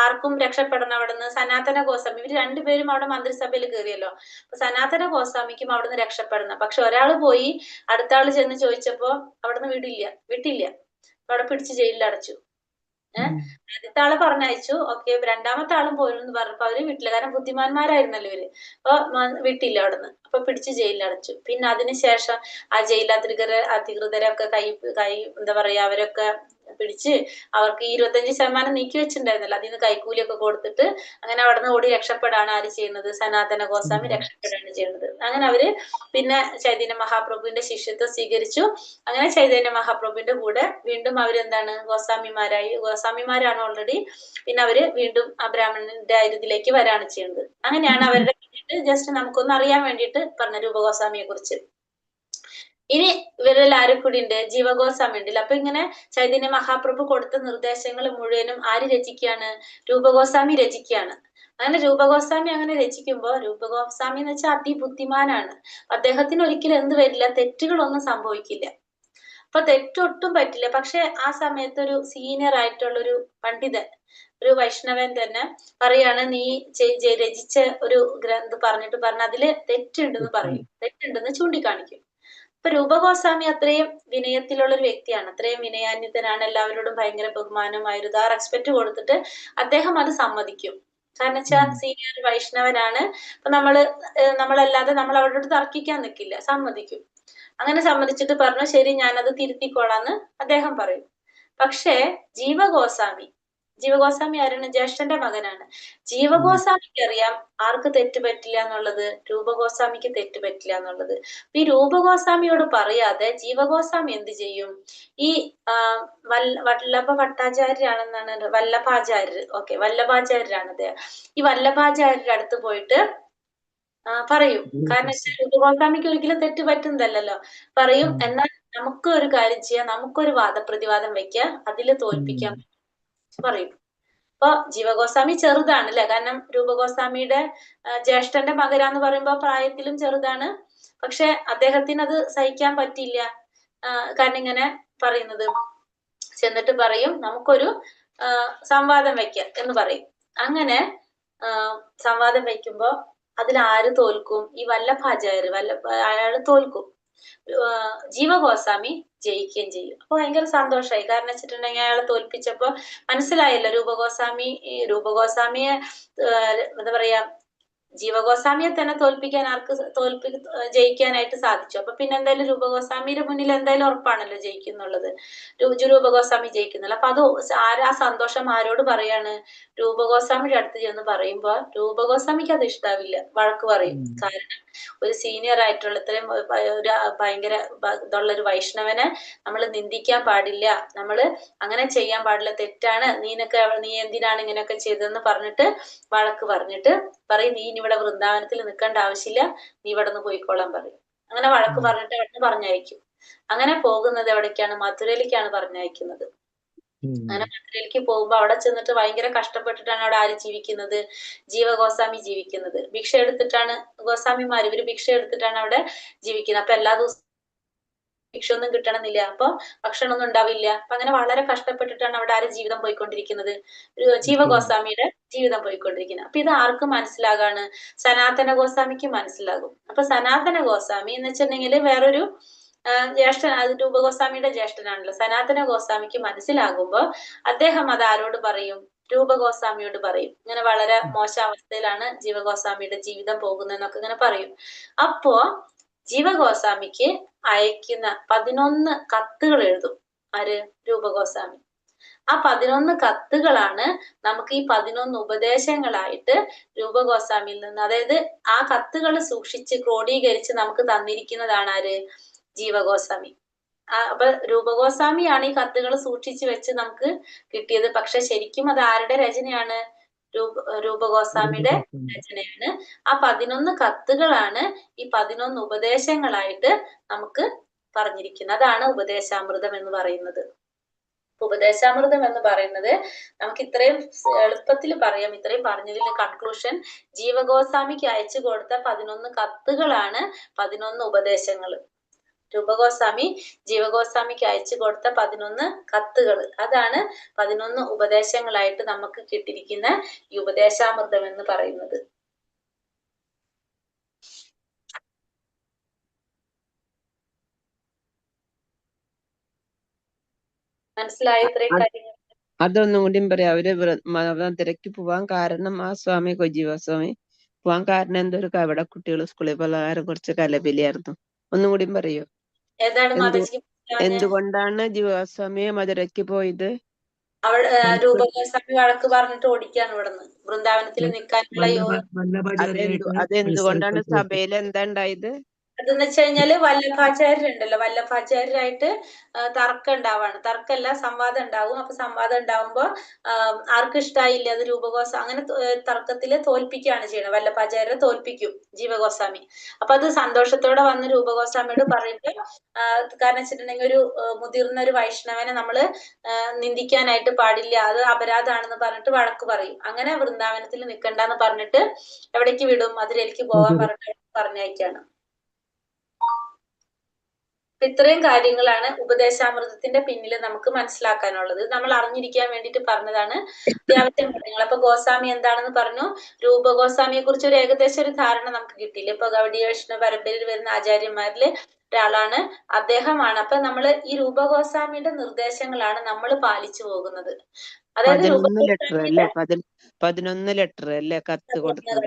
ആർക്കും രക്ഷപ്പെടണം അവിടുന്ന്. സനാതന ഗോസ്വാമി, ഇവര് രണ്ടുപേരും അവിടെ മന്ത്രിസഭയിൽ കയറിയല്ലോ. അപ്പൊ സനാതന ഗോസ്വാമിക്കും അവിടുന്ന് രക്ഷപ്പെടണം. പക്ഷെ ഒരാള് പോയി അടുത്ത ആള് ചെന്ന് ചോദിച്ചപ്പോ അവിടുന്ന് വിട്ടില്ല. അവിടെ പിടിച്ച് ജയിലിൽ അടച്ചു. ആദ്യത്തെ ആള് പറഞ്ഞയച്ചു, ഓക്കെ. രണ്ടാമത്തെ ആളും പോരെന്ന് പറഞ്ഞപ്പോ അവര് വിട്ടില്ല. കാരണം ബുദ്ധിമാന്മാരായിരുന്നല്ലോ ഇവര്. അപ്പൊ വിട്ടില്ല അവിടുന്ന്. അപ്പൊ പിടിച്ച് ജയിലിൽ അടച്ചു. പിന്നെ അതിനുശേഷം ആ ജയിൽ അധികൃതരെ ഒക്കെ കൈ എന്താ പറയാ, അവരൊക്കെ പിടിച്ച് അവർക്ക് 25% നീക്കി വെച്ചിട്ടുണ്ടായിരുന്നല്ലോ, അതിൽ നിന്ന് കൈക്കൂലിയൊക്കെ കൊടുത്തിട്ട് അങ്ങനെ അവിടുന്ന് ഓടി രക്ഷപ്പെടാണ് ആര് ചെയ്യുന്നത്? സനാതന ഗോസ്വാമി രക്ഷപ്പെടാണ് ചെയ്യുന്നത്. അങ്ങനെ അവര് പിന്നെ ചൈതന്യ മഹാപ്രഭുവിന്റെ ശിഷ്യത്വം സ്വീകരിച്ചു. അങ്ങനെ ചൈതന്യ മഹാപ്രഭുവിന്റെ കൂടെ വീണ്ടും അവരെന്താണ് ഗോസ്വാമിമാരായി. ഗോസ്വാമിമാരാണ് ഓൾറെഡി. പിന്നെ അവര് വീണ്ടും ആ ബ്രാഹ്മണന്റെ ഇതിലേക്ക് വരാണ് ചെയ്യുന്നത്. അങ്ങനെയാണ് അവരുടെ ജസ്റ്റ് നമുക്കൊന്ന് അറിയാൻ വേണ്ടിയിട്ട് പറഞ്ഞ രൂപഗോസ്വാമിയെ കുറിച്ച്. ഇനി ഇവരിൽ ആരും കൂടി ഉണ്ട്? ജീവഗോസ്വാമി ഉണ്ടല്ലോ. അപ്പൊ ഇങ്ങനെ ചൈതന്യ മഹാപ്രഭു കൊടുത്ത നിർദ്ദേശങ്ങൾ മുഴുവനും ആര് രചിക്കുകയാണ്? രൂപഗോസ്വാമി രചിക്കുകയാണ്. അങ്ങനെ രൂപഗോസ്വാമി അങ്ങനെ രചിക്കുമ്പോ, രൂപഗോസ്വാമി എന്ന് വെച്ചാൽ അതിബുദ്ധിമാനാണ്. അദ്ദേഹത്തിന് ഒരിക്കലും എന്ത് വരില്ല, തെറ്റുകളൊന്നും സംഭവിക്കില്ല. അപ്പൊ തെറ്റൊട്ടും പറ്റില്ല. പക്ഷെ ആ സമയത്ത് ഒരു സീനിയർ ആയിട്ടുള്ള ഒരു പണ്ഡിതൻ, ഒരു വൈഷ്ണവൻ തന്നെ പറയാണ്, നീ രചിച്ച ഒരു ഗ്രന്ഥം പറഞ്ഞ അതില് തെറ്റുണ്ടെന്ന് പറയും, തെറ്റുണ്ടെന്ന് ചൂണ്ടിക്കാണിക്കും. ഇപ്പൊ രൂപഗോസ്വാമി അത്രയും വിനയത്തിലുള്ള ഒരു വ്യക്തിയാണ്, അത്രയും വിനയാന്വിതനാണ്, എല്ലാവരോടും ഭയങ്കര ബഹുമാനമായിരുന്നു. ആ റെസ്പെക്ട് കൊടുത്തിട്ട് അദ്ദേഹം അത് സമ്മതിക്കും. കാരണം വെച്ചാൽ സീനിയർ വൈഷ്ണവനാണ്. അപ്പൊ നമ്മളല്ലാതെ നമ്മൾ അവരോട് തർക്കിക്കാൻ നിൽക്കില്ല, സമ്മതിക്കും. അങ്ങനെ സമ്മതിച്ചിട്ട് പറഞ്ഞു, ശരി ഞാനത് തിരുത്തിക്കോളാന്ന് അദ്ദേഹം പറയും. പക്ഷേ ജീവഗോസ്വാമി ആരാണ്? ജ്യേഷ്ഠന്റെ മകനാണ്. ജീവഗോസ്വാമിക്ക് അറിയാം ആർക്ക് തെറ്റ് പറ്റില്ല എന്നുള്ളത്, രൂപഗോസ്വാമിക്ക് തെറ്റ് പറ്റില്ല എന്നുള്ളത്. ഈ രൂപഗോസ്വാമിയോട് പറയാതെ ജീവഗോസ്വാമി എന്ത് ചെയ്യും? ഈ വല്ലഭ ഭട്ടാചാര്യാണെന്നാണ്, വല്ലഭാചാര്യർ, ഓക്കെ, വല്ലഭാചാര്യരാണ് അദ്ദേഹം. ഈ വല്ലഭാചാര്യരുടെ അടുത്ത് പോയിട്ട് പറയും. കാരണം വെച്ചാൽ രൂപഗോസ്വാമിക്ക് ഒരിക്കലും തെറ്റ് പറ്റുന്നതല്ലല്ലോ. പറയും, എന്നാൽ നമുക്ക് ഒരു കാര്യം ചെയ്യാം, നമുക്കൊരു വാദപ്രതിവാദം വെക്കാം, അതില് തോൽപ്പിക്കാം പറയും. അപ്പൊ ജീവഗോസ്വാമി ചെറുതാണ് അല്ലെ, കാരണം രൂപഗോസ്വാമിയുടെ ജ്യേഷ്ഠന്റെ മകരാന്ന് പറയുമ്പോ പ്രായത്തിലും ചെറുതാണ്. പക്ഷെ അദ്ദേഹത്തിന് അത് സഹിക്കാൻ പറ്റില്ല. കാരണം ഇങ്ങനെ പറയുന്നത്, ചെന്നിട്ട് പറയും നമുക്കൊരു സംവാദം വെക്കാം എന്ന് പറയും. അങ്ങനെ സംവാദം വയ്ക്കുമ്പോ അതിൽ ആര് തോൽക്കും? ഈ വല്ലഭാചാര്യർ, അയാള് തോൽക്കും. ജീവഗോസ്വാമി ജയിക്കുകയും ചെയ്യും. അപ്പൊ ഭയങ്കര സന്തോഷമായി. കാരണം വെച്ചിട്ടുണ്ടെങ്കിൽ അയാളെ തോൽപ്പിച്ചപ്പോ മനസ്സിലായല്ലോ രൂപഗോസ്വാമിയെ എന്താ പറയാ, ജീവഗോസ്വാമിയെ തന്നെ തോൽപ്പിക്കാൻ ജയിക്കാനായിട്ട് സാധിച്ചു. അപ്പൊ പിന്നെ എന്തായാലും രൂപഗോസ്വാമിയുടെ മുന്നിൽ എന്തായാലും ഉറപ്പാണല്ലോ ജയിക്കുന്നുള്ളത്. രൂപഗോസ്വാമി ജയിക്കുന്നുള്ളു. അപ്പൊ അത് ആ സന്തോഷം ആരോട് പറയാണ്? രൂപഗോസ്വാമിയുടെ അടുത്ത് ചെന്ന് പറയുമ്പോ രൂപഗോസ്വാമിക്ക് അത് ഇഷ്ടാവില്ല, വഴക്ക് പറയും. കാരണം ഒരു സീനിയർ ആയിട്ടുള്ള ഇത്രയും ഒരു ഭയങ്കര ഇതുള്ള ഒരു വൈഷ്ണവനെ നമ്മൾ നിന്ദിക്കാൻ പാടില്ല, നമ്മള് അങ്ങനെ ചെയ്യാൻ പാടില്ല, തെറ്റാണ്, നീ എന്തിനാണ് ഇങ്ങനെയൊക്കെ ചെയ്തതെന്ന് പറഞ്ഞിട്ട് വഴക്ക് പറഞ്ഞിട്ട് പറയും, നീ ഇനി ഇവിടെ വൃന്ദാവനത്തിൽ നിൽക്കേണ്ട ആവശ്യമില്ല, നീ ഇവിടെ നിന്ന് പോയിക്കോളാൻ പറയും. അങ്ങനെ വഴക്ക് പറഞ്ഞിട്ട് അവിടെ പറഞ്ഞയക്കും. അങ്ങനെ പോകുന്നത് എവിടേക്കാണ്? മധുരയിലേക്കാണ് പറഞ്ഞയക്കുന്നത്. അങ്ങനെ മധുരയിലേക്ക് പോകുമ്പോ അവിടെ ചെന്നിട്ട് ഭയങ്കര കഷ്ടപ്പെട്ടിട്ടാണ് അവിടെ ആര് ജീവിക്കുന്നത്? ജീവഗോസ്വാമി ജീവിക്കുന്നത്. ഭിക്ഷ എടുത്തിട്ടാണ് ഗോസ്വാമിമാര്, ഇവര് ഭിക്ഷ എടുത്തിട്ടാണ് അവിടെ ജീവിക്കുന്നത്. അപ്പൊ എല്ലാ ദിവസവും ഭിക്ഷ ഒന്നും കിട്ടണമെന്നില്ല, അപ്പൊ ഭക്ഷണമൊന്നും ഉണ്ടാവില്ല. അപ്പൊ അങ്ങനെ വളരെ കഷ്ടപ്പെട്ടിട്ടാണ് അവിടെ ആര് ജീവിതം പോയിക്കൊണ്ടിരിക്കുന്നത്? ജീവഗോസ്വാമിയുടെ ജീവിതം പോയിക്കൊണ്ടിരിക്കുന്നത്. അപ്പൊ ഇത് ആർക്ക് മനസ്സിലാകാണ്? സനാതന ഗോസ്വാമിക്ക് മനസ്സിലാകും. അപ്പൊ സനാതന ഗോസ്വാമി എന്ന് വെച്ചിട്ടുണ്ടെങ്കിൽ വേറൊരു ജ്യേഷ്ഠൻ, അത് രൂപഗോസ്വാമിയുടെ ജ്യേഷ്ഠനാണല്ലോ. സനാതന ഗോസ്വാമിക്ക് മനസ്സിലാകുമ്പോ അദ്ദേഹം അത് ആരോട് പറയും? രൂപഗോസ്വാമിയോട് പറയും. ഇങ്ങനെ വളരെ മോശ അവസ്ഥയിലാണ് ജീവഗോസ്വാമിയുടെ ജീവിതം പോകുന്നതെന്നൊക്കെ ഇങ്ങനെ പറയും. അപ്പോ ജീവഗോസ്വാമിക്ക് അയക്കുന്ന 11 കത്തുകൾ എഴുതും ആര്? രൂപഗോസ്വാമി. ആ 11 കത്തുകളാണ് നമുക്ക് ഈ 11 ഉപദേശങ്ങളായിട്ട് രൂപഗോസ്വാമിയിൽ നിന്ന്, അതായത് ആ കത്തുകൾ സൂക്ഷിച്ച് ക്രോഡീകരിച്ച് നമുക്ക് തന്നിരിക്കുന്നതാണ് ആര്? ജീവഗോസ്വാമി. അപ്പൊ രൂപഗോസ്വാമിയാണ് ഈ കത്തുകൾ സൂക്ഷിച്ചു വെച്ച് നമുക്ക് കിട്ടിയത്. പക്ഷെ ശരിക്കും അത് ആരുടെ രചനയാണ്? രൂപഗോസ്വാമിയുടെ രചനയാണ്. ആ 11 കത്തുകളാണ് ഈ 11 ഉപദേശങ്ങളായിട്ട് നമുക്ക് പറഞ്ഞിരിക്കുന്നത്. അതാണ് ഉപദേശാമൃതം എന്ന് പറയുന്നത്. ഉപദേശാമൃതം എന്ന് പറയുന്നത് നമുക്ക് ഇത്രയും എളുപ്പത്തിൽ പറയാം. ഇത്രയും പറഞ്ഞതിന്റെ കൺക്ലൂഷൻ, ജീവഗോസ്വാമിക്ക് അയച്ചു കൊടുത്ത 11 കത്തുകളാണ് 11 ഉപദേശങ്ങൾ. രൂപഗോസ്വാമി ജീവഗോസ്വാമിക്ക് അയച്ചു കൊടുത്ത 11 കത്തുകൾ, അതാണ് 11 ഉപദേശങ്ങളായിട്ട് നമുക്ക് കിട്ടിയിരിക്കുന്ന ഈ ഉപദേശാമൃതം എന്ന് പറയുന്നത്. മനസ്സിലായോ ഇത്രയും കാര്യങ്ങൾ? അതൊന്നും കൂടിയും പറയാം. അവര് മധുരയ്ക്ക് പോവാൻ കാരണം, ആ സ്വാമി ജീവസ്വാമി പോവാൻ കാരണം എന്തൊരു കവട കുട്ടികൾ സ്കൂളിൽ പോകാൻ കുറച്ച് കലപിലായിരുന്നു. ഒന്നും കൂടിയും പറയോ? ഏതാണ് മാതാജി? എന്തുകൊണ്ടാണ് ജീവസ്വാമി മധുരയ്ക്ക് പോയത്? അവിടെ രൂപഗോസ്വാമി വഴക്ക് പറഞ്ഞിട്ട് ഓടിക്കാണ് ഇവിടുന്ന്. വൃന്ദാവനത്തിൽ നിൽക്കാനുള്ള അതെന്തുകൊണ്ടാണ്? സഭയിൽ എന്താ ഉണ്ടായത്? അതെന്ന് വെച്ച് കഴിഞ്ഞാല് വല്ലഭാചാര്യരുണ്ടല്ലോ, വല്ലഭാചാര്യരായിട്ട് തർക്കം ഉണ്ടാവാണ്. തർക്കമല്ല, സംവാദം ഉണ്ടാവും. അപ്പൊ സംവാദം ഉണ്ടാവുമ്പോ ആർക്കും ഇഷ്ടായില്ല അത് രൂപഗോസ്വാമി. അങ്ങനെ തർക്കത്തില് തോൽപ്പിക്കുകയാണ് ചെയ്യണത്. വല്ലഭാചാര്യരെ തോൽപ്പിക്കും ജീവഗോസ്വാമി. അപ്പൊ അത് സന്തോഷത്തോടെ വന്ന് രൂപഗോസ്വാമിയോട് പറയുമ്പോ, കാരണം വെച്ചിട്ടുണ്ടെങ്കിൽ ഒരു മുതിർന്ന ഒരു വൈഷ്ണവനെ നമ്മള് നിന്ദിക്കാനായിട്ട് പാടില്ല, അത് അപരാധാണെന്ന് പറഞ്ഞിട്ട് വഴക്ക് പറയും. അങ്ങനെ വൃന്ദാവനത്തിൽ നിൽക്കണ്ടെന്ന് പറഞ്ഞിട്ട് എവിടേക്ക് വിടും? മധുരയിലേക്ക് പോകാൻ പറഞ്ഞിട്ട് പറഞ്ഞയക്കാണ്. ഇത്രയും കാര്യങ്ങളാണ് ഉപദേശാമൃതത്തിന്റെ പിന്നിൽ നമുക്ക് മനസ്സിലാക്കാനുള്ളത്. നമ്മൾ അറിഞ്ഞിരിക്കാൻ വേണ്ടിയിട്ട് പറഞ്ഞതാണ് അത്യാവശ്യം കാര്യങ്ങൾ. അപ്പൊ ഗോസ്വാമി എന്താണെന്ന് പറഞ്ഞു, രൂപഗോസ്വാമിയെ കുറിച്ച് ഒരു ഏകദേശം ഒരു ധാരണ നമുക്ക് കിട്ടിയില്ല. ഇപ്പൊ ഗൗഡീയ വൈഷ്ണവ പരമ്പരയിൽ വരുന്ന ആചാര്യന്മാരില് ഒരാളാണ് അദ്ദേഹമാണ്. അപ്പൊ നമ്മള് ഈ രൂപഗോസ്വാമിയുടെ നിർദ്ദേശങ്ങളാണ് നമ്മൾ പാലിച്ചു പോകുന്നത്. അതായത് 11 ലെറ്റർ അല്ലേ കത്ത് കൊടുത്തത്?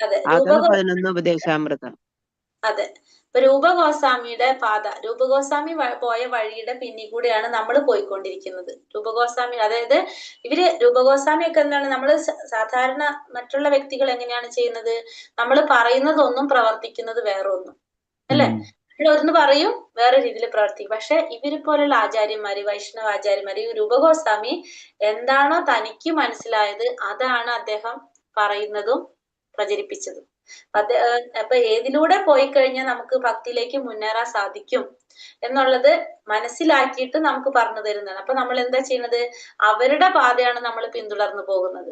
അതെ, അതാണ് 11 ഉപദേശാമൃതം. അതെ. ഇപ്പൊ രൂപഗോസ്വാമിയുടെ പാത, രൂപഗോസ്വാമി പോയ വഴിയുടെ പിന്നിൽ കൂടെയാണ് നമ്മൾ പോയിക്കൊണ്ടിരിക്കുന്നത്. രൂപഗോസ്വാമി, അതായത് രൂപഗോസ്വാമി ഒക്കെ എന്താണ്, നമ്മൾ സാധാരണ മറ്റുള്ള വ്യക്തികൾ എങ്ങനെയാണ് ചെയ്യുന്നത്? നമ്മൾ പറയുന്നതൊന്നും പ്രവർത്തിക്കുന്നത് വേറെ ഒന്നും അല്ലെ? നമ്മൾ ഒന്ന് പറയും, വേറെ രീതിയിൽ പ്രവർത്തിക്കും. പക്ഷെ ഇവരെ പോലുള്ള ആചാര്യന്മാര്, വൈഷ്ണവ ആചാര്യന്മാര്, ഈ രൂപഗോസ്വാമി എന്താണോ തനിക്ക് മനസ്സിലായത് അതാണ് അദ്ദേഹം പറയുന്നതും പ്രചരിപ്പിച്ചതും. അപ്പൊ ഏതിലൂടെ പോയി കഴിഞ്ഞാൽ നമുക്ക് ഭക്തിയിലേക്ക് മുന്നേറാൻ സാധിക്കും എന്നുള്ളത് മനസ്സിലാക്കിയിട്ട് നമുക്ക് പറഞ്ഞു തരുന്നതാണ്. അപ്പൊ നമ്മൾ എന്താ ചെയ്യുന്നത്? അവരുടെ പാതയാണ് നമ്മൾ പിന്തുടർന്നു പോകുന്നത്,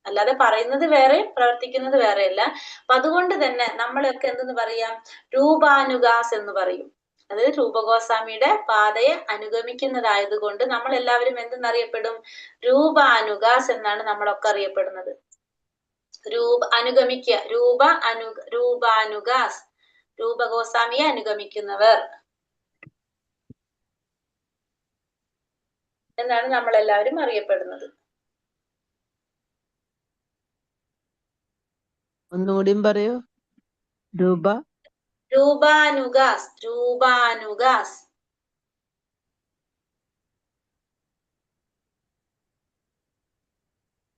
അല്ലാതെ പറയുന്നത് വേറെ പ്രവർത്തിക്കുന്നത് വേറെയല്ല. അപ്പൊ അതുകൊണ്ട് തന്നെ നമ്മളൊക്കെ എന്തെന്ന് പറയാം? രൂപാനുഗാസ് എന്ന് പറയും. അതായത് രൂപഗോസ്വാമിയുടെ പാതയെ അനുഗമിക്കുന്നതായത് കൊണ്ട് നമ്മൾ എല്ലാവരും എന്തെന്നറിയപ്പെടും? രൂപാനുഗാസ് എന്നാണ് നമ്മളൊക്കെ അറിയപ്പെടുന്നത്. അനുഗമിക്കുക, രൂപാനുഗാസ്, രൂപഗോസ്വാമിയെ അനുഗമിക്കുന്നവർ എന്നാണ് നമ്മൾ എല്ലാവരും അറിയപ്പെടുന്നത്. ഒന്നുകൂടിയും പറയൂ. രൂപ രൂപാനുഗാസ്. രൂപാനുഗാസ്.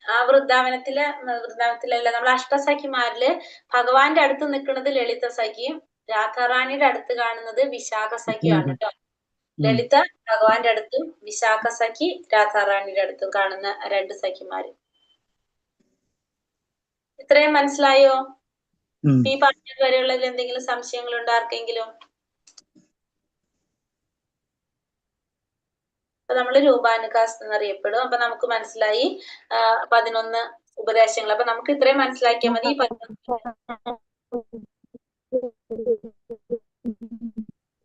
ആ വൃന്ദാവനത്തിലല്ല, നമ്മൾ അഷ്ടസഖിമാരില് ഭഗവാന്റെ അടുത്ത് നിൽക്കുന്നത് ലളിത സഖിയും രാധാറാണിയുടെ അടുത്ത് കാണുന്നത് വിശാഖ സഖിയാണ് കേട്ടോ. ലളിത ഭഗവാന്റെ അടുത്തും വിശാഖ സഖി രാധാറാണിയുടെ അടുത്തും കാണുന്ന രണ്ട് സഖിമാര്. ഇത്രയും മനസ്സിലായോ? ഈ പറഞ്ഞത് വരെയുള്ളതിൽ എന്തെങ്കിലും സംശയങ്ങളുണ്ടോ ആർക്കെങ്കിലും? അപ്പൊ നമ്മള് രൂപാനുകാസ് എന്നറിയപ്പെടും. അപ്പൊ നമുക്ക് മനസ്സിലായി 11 ഉപദേശങ്ങൾ. അപ്പൊ നമുക്ക് ഇത്രയും മനസ്സിലാക്കിയാൽ മതി.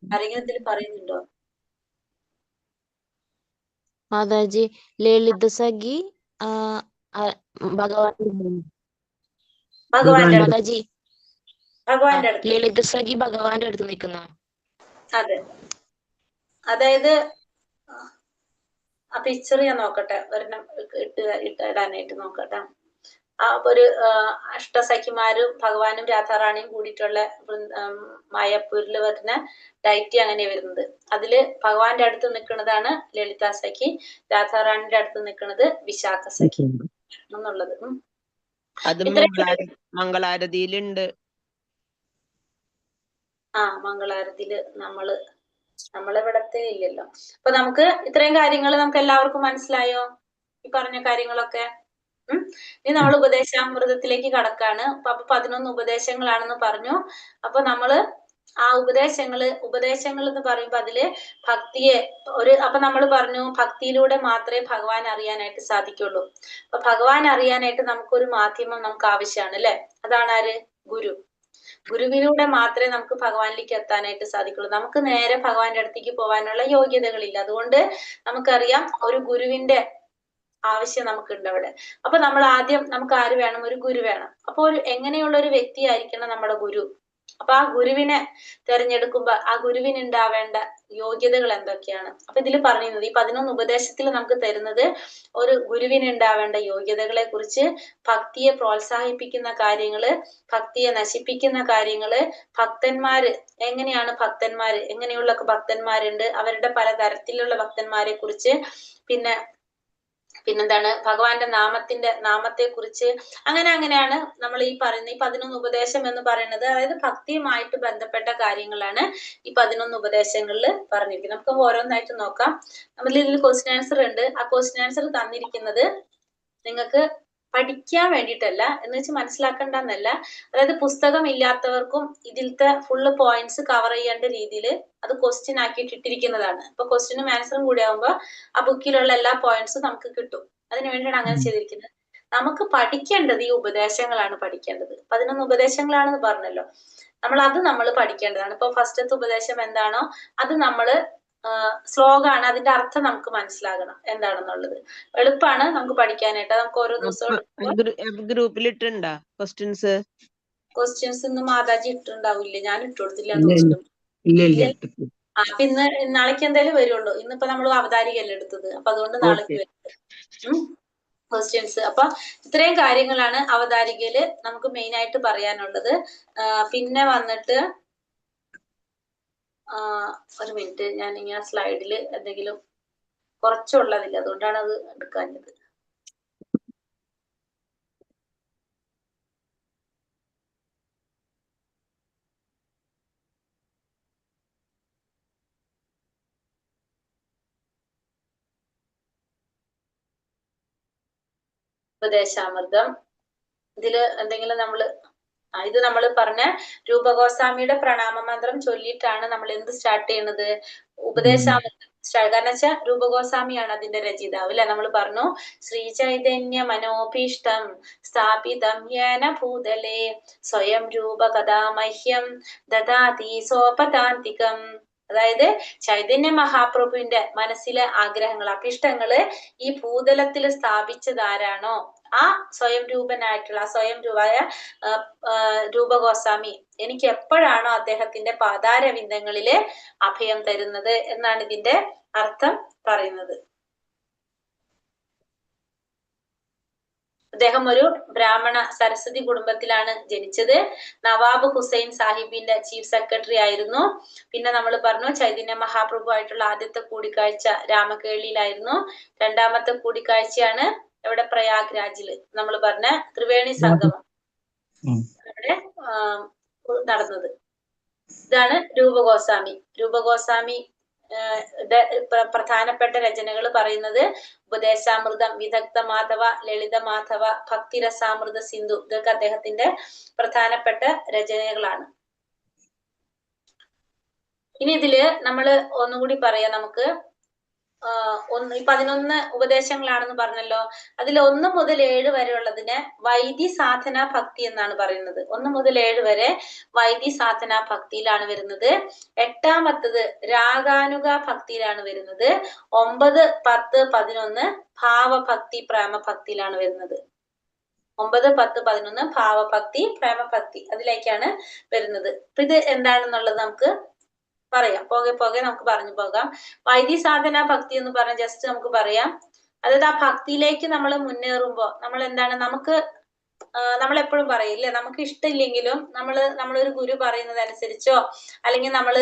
ആരെങ്കിലും ഇതിൽ പറയുന്നുണ്ടോ? മാതാജി, ലളിത സഖി ഭഗവാന്റെ മാതാജി, ഭഗവാന്റെ അടുത്ത്. ലളിത സഖി ഭഗവാന്റെ അടുത്ത് നിൽക്കുന്നു. അതെ, അതായത് ആ പിക്ചർ ഞാൻ നോക്കട്ടെ, ഒരെണ്ണം ഇടാനായിട്ട് നോക്കട്ടെ. ആ ഒരു അഷ്ടസഖിമാരും ഭഗവാനും രാധാറാണിയും കൂടിയിട്ടുള്ള മായാപ്പൂരിൽ വരുന്ന ഡയറ്റി അങ്ങനെ വരുന്നത്. അതില് ഭഗവാന്റെ അടുത്ത് നിൽക്കുന്നതാണ് ലളിത സഖി, രാധാറാണിയുടെ അടുത്ത് നിൽക്കുന്നത് വിശാഖ സഖി എന്നുള്ളത്. അത് മംഗളാരതിയിലുണ്ട്. മംഗളാരതിയില് നമ്മളിവിടത്തെ ഇല്ലല്ലോ. അപ്പൊ നമുക്ക് ഇത്രയും കാര്യങ്ങൾ നമുക്ക് എല്ലാവർക്കും മനസ്സിലായോ? ഈ പറഞ്ഞ കാര്യങ്ങളൊക്കെ. ഇനി നമ്മൾ ഉപദേശാമൃതത്തിലേക്ക് കടക്കാണ്. അപ്പൊ 11 ഉപദേശങ്ങളാണെന്ന് പറഞ്ഞു. അപ്പൊ നമ്മള് ആ ഉപദേശങ്ങൾ എന്ന് പറയുമ്പോ അതില് ഭക്തിയെ അപ്പൊ നമ്മൾ പറഞ്ഞു ഭക്തിയിലൂടെ മാത്രമേ ഭഗവാൻ അറിയാനായിട്ട് സാധിക്കുള്ളൂ. അപ്പൊ ഭഗവാൻ അറിയാനായിട്ട് നമുക്കൊരു മാധ്യമം നമുക്ക് ആവശ്യമാണ് അല്ലെ? അതാണ് ആര്? ഗുരു. ഗുരുവിലൂടെ മാത്രമേ നമുക്ക് ഭഗവാനിലേക്ക് എത്താനായിട്ട് സാധിക്കുള്ളൂ. നമുക്ക് നേരെ ഭഗവാന്റെ അടുത്തേക്ക് പോകാനുള്ള യോഗ്യതകളില്ല. അതുകൊണ്ട് നമുക്കറിയാം ഒരു ഗുരുവിന്റെ ആവശ്യം നമുക്കുണ്ട് അവിടെ. അപ്പൊ നമ്മൾ ആദ്യം നമുക്ക് ആര് വേണം? ഒരു ഗുരു വേണം. അപ്പൊ എങ്ങനെയുള്ള ഒരു വ്യക്തിയായിരിക്കണം നമ്മുടെ ഗുരു? അപ്പൊ ആ ഗുരുവിനെ തിരഞ്ഞെടുക്കുമ്പോ ആ ഗുരുവിന് ഉണ്ടാവേണ്ട യോഗ്യതകൾ എന്തൊക്കെയാണ്? അപ്പൊ ഇതിൽ പറയുന്നത് ഈ 11 ഉപദേശത്തിൽ നമുക്ക് തരുന്നത് ഒരു ഗുരുവിന് ഉണ്ടാവേണ്ട യോഗ്യതകളെ കുറിച്ച്, ഭക്തിയെ പ്രോത്സാഹിപ്പിക്കുന്ന കാര്യങ്ങള്, ഭക്തിയെ നശിപ്പിക്കുന്ന കാര്യങ്ങള്, ഭക്തന്മാര് എങ്ങനെയാണ് എങ്ങനെയുള്ള ഭക്തന്മാരുണ്ട്, അവരുടെ പലതരത്തിലുള്ള ഭക്തന്മാരെ കുറിച്ച്, പിന്നെന്താണ് ഭഗവാന്റെ നാമത്തെ കുറിച്ച്, അങ്ങനെയാണ് നമ്മൾ ഈ പറയുന്ന ഈ 11 ഉപദേശം എന്ന് പറയുന്നത്. അതായത് ഭക്തിയുമായിട്ട് ബന്ധപ്പെട്ട കാര്യങ്ങളാണ് ഈ 11 ഉപദേശങ്ങളിൽ പറഞ്ഞിരിക്കുന്നത്. നമുക്ക് ഓരോന്നായിട്ട് നോക്കാം. നമ്മൾ ഇതിൽ ക്വസ്റ്റ്യൻ ആൻസർ ഉണ്ട്. ആ ക്വസ്റ്റ്യൻ ആൻസർ തന്നിരിക്കുന്നത് നിങ്ങൾക്ക് പഠിക്കാൻ വേണ്ടിയിട്ടല്ല, എന്ന് വെച്ച് മനസ്സിലാക്കണ്ടെന്നല്ല. അതായത് പുസ്തകം ഇല്ലാത്തവർക്കും ഇതിലത്തെ ഫുള്ള് പോയിന്റ്സ് കവർ ചെയ്യേണ്ട രീതിയിൽ അത് ക്വസ്റ്റ്യൻ ആക്കിയിട്ട് ഇട്ടിരിക്കുന്നതാണ്. അപ്പൊ ക്വസ്റ്റ്യനും ആൻസറും കൂടി ആകുമ്പോൾ ആ ബുക്കിലുള്ള എല്ലാ പോയിന്റ്സും നമുക്ക് കിട്ടും. അതിനു വേണ്ടിയാണ് അങ്ങനെ ചെയ്തിരിക്കുന്നത്. നമുക്ക് പഠിക്കേണ്ടത് ഈ ഉപദേശങ്ങളാണ് പഠിക്കേണ്ടത്. 11 ഉപദേശങ്ങളാണെന്ന് പറഞ്ഞല്ലോ. നമ്മൾ പഠിക്കേണ്ടതാണ്. ഇപ്പൊ ഫസ്റ്റത്തെ ഉപദേശം എന്താണോ അത് നമ്മള് ശ്ലോകമാണ്, അതിന്റെ അർത്ഥം നമുക്ക് മനസ്സിലാകണം എന്താണെന്നുള്ളത്. എളുപ്പമാണ് നമുക്ക് പഠിക്കാനായിട്ട്. നമുക്ക് ഓരോ ദിവസവും ഗ്രൂപ്പിലിട്ടുണ്ടാ ക്വസ്റ്റ്യൻസ് ഇന്ന് മാതാജി ഇട്ടുണ്ടാവില്ലേ? ഞാൻ ഇട്ടു കൊടുത്തില്ലാന്ന് തോന്നുന്നു. അപ്പൊ ഇന്ന് നാളേക്ക് എന്തായാലും വരുള്ളൂ. ഇന്നിപ്പോ നമ്മൾ അവതാരികയല്ലേ എടുത്തത്, അപ്പൊ അതുകൊണ്ട് നാളേക്ക് വരും ക്വസ്റ്റ്യൻസ്. അപ്പൊ ഇത്രയും കാര്യങ്ങളാണ് അവതാരികയില് നമുക്ക് മെയിൻ ആയിട്ട് പറയാനുള്ളത്. പിന്നെ വന്നിട്ട് ഒരു മിനിറ്റ്, ഞാൻ ഇങ്ങനെ സ്ലൈഡില് എന്തെങ്കിലും കുറച്ചുള്ളതില്ല, അതുകൊണ്ടാണ് അത് എടുക്കാഞ്ഞത്. ഉപദേശാമൃതം ഇതില് എന്തെങ്കിലും ഇത് നമ്മൾ പറഞ്ഞ രൂപഗോസ്വാമിയുടെ പ്രണാമ മന്ത്രം ചൊല്ലിയിട്ടാണ് നമ്മൾ എന്ത് സ്റ്റാർട്ട് ചെയ്യുന്നത്? ഉപദേശാമൃതം സ്റ്റാർട്ട്. കാരണം വെച്ചാൽ രൂപഗോസ്വാമിയാണ് അതിന്റെ രചയിതാവ് അല്ലെ? നമ്മൾ പറഞ്ഞു ശ്രീ ചൈതന്യ മനോഭീഷ്ടം സ്ഥാപിതം യേന ഭൂതലേ സ്വയം രൂപകഥാമഹ്യം ദദാതി സോപതാന്തികം. അതായത് ചൈതന്യ മഹാപ്രഭുവിന്റെ മനസ്സിലെ ആഗ്രഹങ്ങൾ, അഭിഷ്ടങ്ങള് ഈ ഭൂതലത്തിൽ സ്ഥാപിച്ചതാരാണോ ആ സ്വയം രൂപനായിട്ടുള്ള സ്വയം രൂപായ രൂപഗോസ്വാമി എനിക്ക് എപ്പോഴാണോ അദ്ദേഹത്തിന്റെ പാതാരവിന്ദങ്ങളില് അഭയം തരുന്നത് എന്നാണ് ഇതിന്റെ അർത്ഥം പറയുന്നത്. അദ്ദേഹം ഒരു ബ്രാഹ്മണ സരസ്വതി കുടുംബത്തിലാണ് ജനിച്ചത്. നവാബ് ഹുസൈൻ സാഹിബിന്റെ ചീഫ് സെക്രട്ടറി ആയിരുന്നു. പിന്നെ നമ്മൾ പറഞ്ഞു ചൈതന്യ മഹാപ്രഭു ആയിട്ടുള്ള ആദ്യത്തെ കൂടിക്കാഴ്ച രാമകേളിയിലായിരുന്നു. രണ്ടാമത്തെ കൂടിക്കാഴ്ചയാണ് എവിടെ? പ്രയാഗ്രാജില് നമ്മൾ പറഞ്ഞ ത്രിവേണി സംഗമം അവിടെ നടന്നത്. ഇതാണ് രൂപഗോസ്വാമി. രൂപഗോസ്വാമി പ്രധാനപ്പെട്ട രചനകൾ പറയുന്നത് ഉപദേശാമൃതം, വിദഗ്ധ മാധവ, ലളിത മാധവ, ഭക്തിരസാമൃത സിന്ധു, ഇതൊക്കെ അദ്ദേഹത്തിന്റെ പ്രധാനപ്പെട്ട രചനകളാണ്. ഇനി ഇതില് നമ്മള് ഒന്നുകൂടി പറയാം. നമുക്ക് 11 ഉപദേശങ്ങളാണെന്ന് പറഞ്ഞല്ലോ. അതിൽ 1 മുതൽ 7 വരെ ഉള്ളതിന് വൈദി സാധന ഭക്തി എന്നാണ് പറയുന്നത്. 1 മുതൽ 7 വരെ വൈദി സാധന ഭക്തിയിലാണ് വരുന്നത്. 8ാമത്തത് രാഗാനുഗ ഭക്തിയിലാണ് വരുന്നത്. 9, 10, 11 ഭാവഭക്തി പ്രേമഭക്തിയിലാണ് വരുന്നത്. 9, 10, 11 ഭാവഭക്തി പ്രേമഭക്തി അതിലേക്കാണ് വരുന്നത്. അപ്പൊ ഇത് എന്താണെന്നുള്ളത് നമുക്ക് പറയാം. പോകെ നമുക്ക് പറഞ്ഞു പോകാം. വൈദി സാധന ഭക്തി എന്ന് പറഞ്ഞ ജസ്റ്റ് നമുക്ക് പറയാം. അതായത് ആ ഭക്തിയിലേക്ക് നമ്മൾ മുന്നേറുമ്പോ നമ്മൾ എന്താണ്, നമ്മളെപ്പോഴും പറയില്ലേ, നമുക്ക് ഇഷ്ടമില്ലെങ്കിലും നമ്മളൊരു ഗുരു പറയുന്നത് അനുസരിച്ചോ അല്ലെങ്കിൽ നമ്മൾ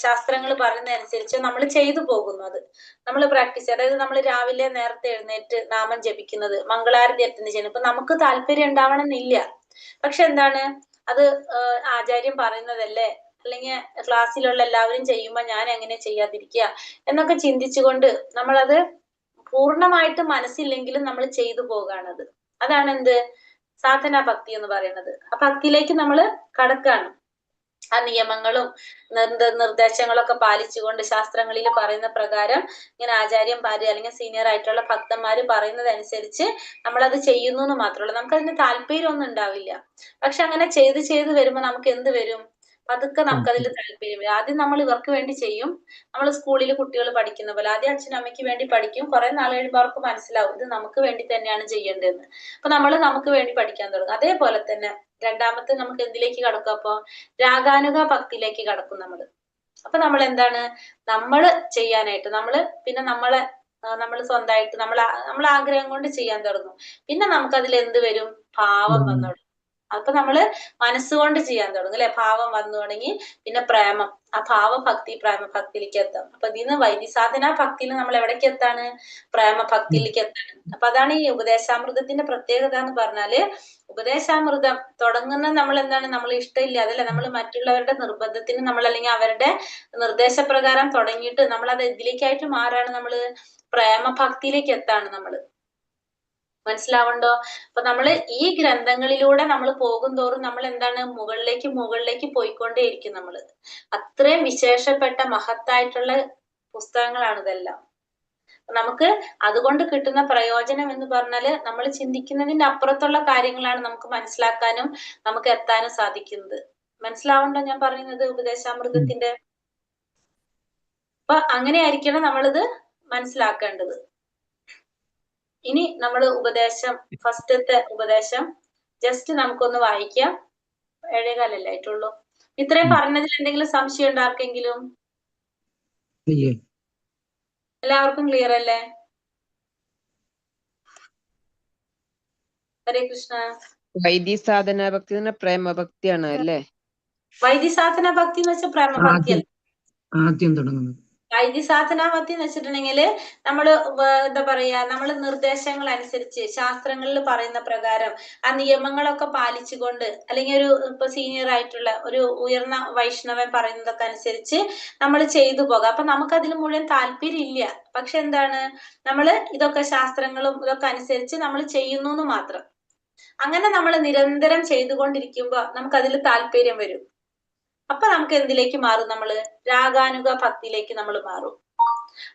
ശാസ്ത്രങ്ങൾ പറയുന്നതനുസരിച്ചോ നമ്മൾ ചെയ്തു പോകുന്നു. അത് നമ്മൾ പ്രാക്ടീസ്, അതായത് നമ്മൾ രാവിലെ നേരത്തെ എഴുന്നേറ്റ് നാമം ജപിക്കുന്നത്, മംഗളാരതി അറ്റൻഡ് ചെയ്യുന്നത്. ഇപ്പൊ നമുക്ക് താല്പര്യം ഉണ്ടാവണമെന്നില്ല, പക്ഷെ എന്താണ് അത് ആചാര്യം പറയുന്നതല്ലേ, അല്ലെങ്കിൽ ക്ലാസ്സിലുള്ള എല്ലാവരും ചെയ്യുമ്പോ ഞാൻ എങ്ങനെ ചെയ്യാതിരിക്കുക എന്നൊക്കെ ചിന്തിച്ചുകൊണ്ട് നമ്മളത് പൂർണ്ണമായിട്ട് മനസ്സില്ലെങ്കിലും നമ്മൾ ചെയ്തു പോകാണത്. അതാണ് എന്ത് സാധനാ ഭക്തി എന്ന് പറയുന്നത്. ആ ഭക്തിയിലേക്ക് നമ്മൾ കടക്കാണ്. ആ നിയമങ്ങളും നിർദ്ദേശങ്ങളൊക്കെ പാലിച്ചുകൊണ്ട് ശാസ്ത്രങ്ങളിൽ പറയുന്ന പ്രകാരം ഇങ്ങനെ ആചാര്യന്മാര് അല്ലെങ്കിൽ സീനിയർ ആയിട്ടുള്ള ഭക്തന്മാര് പറയുന്നതനുസരിച്ച് നമ്മളത് ചെയ്യുന്നു എന്ന് മാത്രമല്ല, നമുക്കതിന് താല്പര്യമൊന്നും ഉണ്ടാവില്ല. പക്ഷെ അങ്ങനെ ചെയ്ത് വരുമ്പോ നമുക്ക് എന്ത് വരും? പതുക്കെ നമുക്കതിൽ താല്പര്യം വരും. ആദ്യം നമ്മൾ ഇവർക്ക് വേണ്ടി ചെയ്യും. നമ്മൾ സ്കൂളിൽ കുട്ടികൾ പഠിക്കുന്ന പോലെ ആദ്യം അച്ഛനും അമ്മയ്ക്ക് വേണ്ടി പഠിക്കും. കുറെ നാൾ കഴിയുമ്പോൾ അവർക്ക് മനസ്സിലാവും ഇത് നമുക്ക് വേണ്ടി തന്നെയാണ് ചെയ്യേണ്ടതെന്ന്. അപ്പൊ നമ്മൾ നമുക്ക് വേണ്ടി പഠിക്കാൻ തുടങ്ങും. അതേപോലെ തന്നെ രണ്ടാമത്തെ നമുക്ക് എന്തിലേക്ക് കടക്കും? അപ്പൊ രാഗാനുഗ ഭക്തിയിലേക്ക് കടക്കും നമ്മള്. അപ്പൊ എന്താണ് നമ്മൾ ചെയ്യാനായിട്ട് പിന്നെ നമ്മൾ സ്വന്തമായിട്ട് നമ്മൾ ആഗ്രഹം കൊണ്ട് ചെയ്യാൻ തുടങ്ങും. പിന്നെ നമുക്കതിൽ എന്ത് വരും? ഭാവം വന്നു. അപ്പൊ നമ്മള് മനസ്സുകൊണ്ട് ചെയ്യാൻ തുടങ്ങും അല്ലെ? ഭാവം വന്നു തുടങ്ങി. പിന്നെ പ്രേമം, ആ ഭാവഭക്തി പ്രേമഭക്തിയിലേക്ക് എത്താം. അപ്പൊ ഇതിന്ന് വൈദിസാധന ഭക്തിയിൽ നമ്മൾ എവിടേക്ക് എത്താണ്? പ്രേമഭക്തിയിലേക്ക് എത്താണ്. അപ്പൊ അതാണ് ഈ ഉപദേശാമൃതത്തിന്റെ പ്രത്യേകത എന്ന് പറഞ്ഞാല്, ഉപദേശാമൃതം തുടങ്ങുന്ന നമ്മൾ എന്താണ്, നമ്മൾ ഇഷ്ടമില്ല അതല്ല, നമ്മൾ മറ്റുള്ളവരുടെ നിർബന്ധത്തിന് അല്ലെങ്കിൽ അവരുടെ നിർദ്ദേശപ്രകാരം തുടങ്ങിയിട്ട് നമ്മൾ അത് എന്തിലേക്കായിട്ട് മാറാണ്? നമ്മള് പ്രേമഭക്തിയിലേക്ക് എത്താണ് നമ്മള്. മനസ്സിലാവണ്ടോ? അപ്പൊ നമ്മള് ഈ ഗ്രന്ഥങ്ങളിലൂടെ നമ്മൾ പോകും തോറും നമ്മൾ എന്താണ് മുകളിലേക്ക് പോയിക്കൊണ്ടേയിരിക്കും. നമ്മള് അത്രയും വിശേഷപ്പെട്ട മഹത്തായിട്ടുള്ള പുസ്തകങ്ങളാണ് ഇതെല്ലാം. നമുക്ക് അതുകൊണ്ട് കിട്ടുന്ന പ്രയോജനം എന്ന് പറഞ്ഞാല് നമ്മൾ ചിന്തിക്കുന്നതിന്റെ അപ്പുറത്തുള്ള കാര്യങ്ങളാണ് നമുക്ക് മനസ്സിലാക്കാനും നമുക്ക് എത്താനും സാധിക്കുന്നത്. മനസ്സിലാവണ്ടോ ഞാൻ പറയുന്നത്? ഉപദേശാമൃതത്തിന്റെ അപ്പൊ അങ്ങനെ ആയിരിക്കണം നമ്മളിത് മനസ്സിലാക്കേണ്ടത്. ഇനി നമ്മൾ ഉപദേശം, ഫസ്റ്റത്തെ ഉപദേശം ജസ്റ്റ് നമുക്കൊന്ന് വായിക്കാം. 7:15 ആയിട്ടുള്ളൂ. ഇത്രയും പറഞ്ഞതിൽ എന്തെങ്കിലും സംശയം ഉണ്ടോ ആർക്കെങ്കിലും? എല്ലാവർക്കും ക്ലിയർ അല്ലേ? ഹരേ കൃഷ്ണ. വൈദിസാധന ഭക്തി പ്രേമഭക്തിയാണ് അല്ലേ? വൈദിസാധന ഭക്തി എന്ന് വെച്ചാൽ പ്രേമഭക്തി അല്ല. ആദ്യം തുടങ്ങുന്നത് വൈദിസാധന ഭക്തി എന്ന് വെച്ചിട്ടുണ്ടെങ്കില് നമ്മള് എന്താ പറയാ, നമ്മൾ നിർദ്ദേശങ്ങൾ അനുസരിച്ച് ശാസ്ത്രങ്ങളിൽ പറയുന്ന പ്രകാരം ആ നിയമങ്ങളൊക്കെ പാലിച്ചുകൊണ്ട്, അല്ലെങ്കിൽ ഇപ്പൊ സീനിയർ ആയിട്ടുള്ള ഒരു ഉയർന്ന വൈഷ്ണവൻ പറയുന്നതൊക്കെ അനുസരിച്ച് നമ്മൾ ചെയ്തു പോകാം. അപ്പൊ നമുക്കതിൽ മുഴുവൻ താല്പര്യം ഇല്ല, പക്ഷെ എന്താണ് ഇതൊക്കെ ശാസ്ത്രങ്ങളും ഇതൊക്കെ അനുസരിച്ച് നമ്മൾ ചെയ്യുന്നു എന്ന് മാത്രം. അങ്ങനെ നമ്മൾ നിരന്തരം ചെയ്തുകൊണ്ടിരിക്കുമ്പോ നമുക്കതിൽ താല്പര്യം വരും. അപ്പൊ നമുക്ക് എന്തിലേക്ക് മാറും? നമ്മള് രാഗാനുഗ ഭക്തിയിലേക്ക് നമ്മൾ മാറും.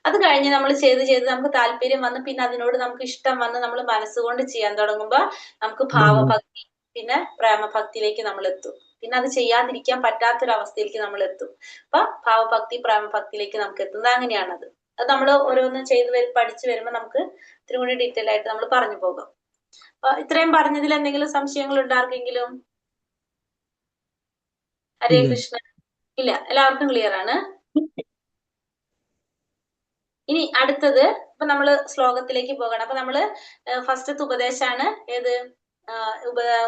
അത് കഴിഞ്ഞ് നമ്മൾ ചെയ്ത് നമുക്ക് താല്പര്യം വന്ന് പിന്നെ അതിനോട് നമുക്ക് ഇഷ്ടം വന്ന് നമ്മൾ മനസ്സുകൊണ്ട് ചെയ്യാൻ തുടങ്ങുമ്പോ നമുക്ക് ഭാവഭക്തി പിന്നെ പ്രേമഭക്തിയിലേക്ക് നമ്മൾ എത്തും. പിന്നെ അത് ചെയ്യാതിരിക്കാൻ പറ്റാത്തൊരവസ്ഥയിലേക്ക് നമ്മൾ എത്തും. അപ്പൊ ഭാവഭക്തി പ്രേമഭക്തിയിലേക്ക് നമുക്ക് എത്തുന്നത് അങ്ങനെയാണത്. അത് നമ്മൾ ഓരോന്നും പഠിച്ചു വരുമ്പോ നമുക്ക് ഇത്തിരി കൂടി ഡീറ്റെയിൽ ആയിട്ട് നമ്മൾ പറഞ്ഞു പോകാം. അപ്പൊ ഇത്രയും പറഞ്ഞതിൽ എന്തെങ്കിലും സംശയങ്ങൾ ഉണ്ടോ ആർക്കെങ്കിലും? ഹരേ കൃഷ്ണ. ഇല്ല, എല്ലാവർക്കും ക്ലിയർ ആണ്. ഇനി അടുത്തത് ഇപ്പൊ നമ്മള് ശ്ലോകത്തിലേക്ക് പോകണം. അപ്പൊ നമ്മള് ഫസ്റ്റത്തെ ഉപദേശമാണ് ഏത്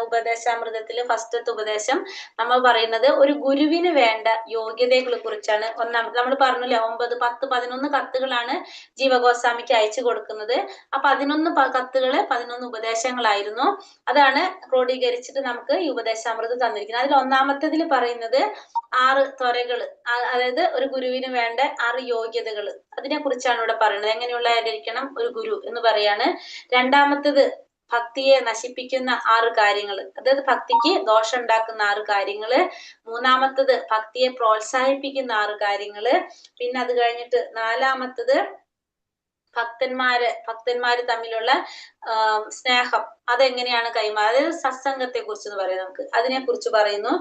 ഉപദേശാമൃതത്തില് ഫസ്റ്റത്തെ ഉപദേശം നമ്മൾ പറയുന്നത് ഒരു ഗുരുവിന് വേണ്ട യോഗ്യതകളെ കുറിച്ചാണ്. ഒന്നാമത് നമ്മൾ പറഞ്ഞില്ലേ 9, 10, 11 കത്തുകളാണ് ജീവഗോസ്വാമിക്ക് അയച്ചു കൊടുക്കുന്നത്. ആ 11 കത്തുകള് 11 ഉപദേശങ്ങളായിരുന്നു. അതാണ് ക്രോഡീകരിച്ചിട്ട് നമുക്ക് ഈ ഉപദേശാമൃതം തന്നിരിക്കുന്നത്. അതിൽ ഒന്നാമത്തേതിൽ പറയുന്നത് 6 ത്വരകള്, അതായത് ഒരു ഗുരുവിന് വേണ്ട 6 യോഗ്യതകള്, അതിനെ കുറിച്ചാണ് ഇവിടെ പറയുന്നത്. എങ്ങനെയുള്ളതായിരിക്കണം ഒരു ഗുരു എന്ന് പറയാണ്. രണ്ടാമത്തേത് ഭക്തിയെ നശിപ്പിക്കുന്ന 6 കാര്യങ്ങള്, അതായത് ഭക്തിക്ക് ദോഷം ഉണ്ടാക്കുന്ന 6 കാര്യങ്ങള്. മൂന്നാമത്തത് ഭക്തിയെ പ്രോത്സാഹിപ്പിക്കുന്ന 6 കാര്യങ്ങള്. പിന്നെ അത് കഴിഞ്ഞിട്ട് നാലാമത്തത് ഭക്തന്മാര് തമ്മിലുള്ള സ്നേഹം അതെങ്ങനെയാണ് അതായത് സത്സംഗത്തെ കുറിച്ച് പറയാം നമുക്ക്, അതിനെ കുറിച്ച് പറയുന്നു.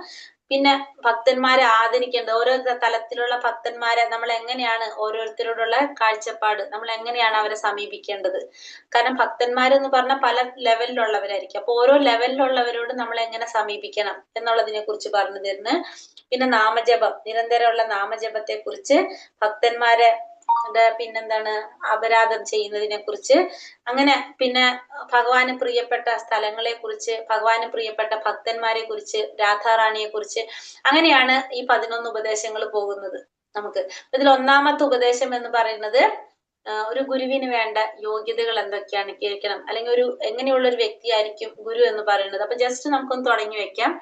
പിന്നെ ഭക്തന്മാരെ ആദരിക്കേണ്ടത്, ഓരോ തലത്തിലുള്ള ഭക്തന്മാരെ നമ്മൾ എങ്ങനെയാണ്, ഓരോരുത്തരോടുള്ള കാഴ്ചപ്പാട് നമ്മൾ എങ്ങനെയാണ് അവരെ സമീപിക്കേണ്ടത്. കാരണം ഭക്തന്മാരെന്ന് പറഞ്ഞാൽ പല ലെവലിലുള്ളവരായിരിക്കും. അപ്പൊ ഓരോ ലെവലിലുള്ളവരോട് നമ്മൾ എങ്ങനെ സമീപിക്കണം എന്നുള്ളതിനെ കുറിച്ച് പറഞ്ഞു തരുന്നു. പിന്നെ നാമജപം, നിരന്തരമുള്ള നാമജപത്തെ കുറിച്ച്, ഭക്തന്മാരെ പിന്നെന്താണ് അപരാധം ചെയ്യുന്നതിനെ കുറിച്ച്, അങ്ങനെ പിന്നെ ഭഗവാന് പ്രിയപ്പെട്ട സ്ഥലങ്ങളെ കുറിച്ച്, ഭഗവാന് പ്രിയപ്പെട്ട ഭക്തന്മാരെ കുറിച്ച്, രാധാറാണിയെ കുറിച്ച്, അങ്ങനെയാണ് ഈ 11 ഉപദേശങ്ങൾ പോകുന്നത് നമുക്ക്. ഇതിൽ ഒന്നാമത്തെ ഉപദേശം എന്ന് പറയുന്നത് ഒരു ഗുരുവിന് വേണ്ട യോഗ്യതകൾ എന്തൊക്കെയാണ് കേൾക്കണം, അല്ലെങ്കിൽ ഒരു എങ്ങനെയുള്ള ഒരു വ്യക്തിയായിരിക്കും ഗുരു എന്ന് പറയുന്നത്. അപ്പൊ ജസ്റ്റ് നമുക്കൊന്ന് തുടങ്ങി വെക്കാം,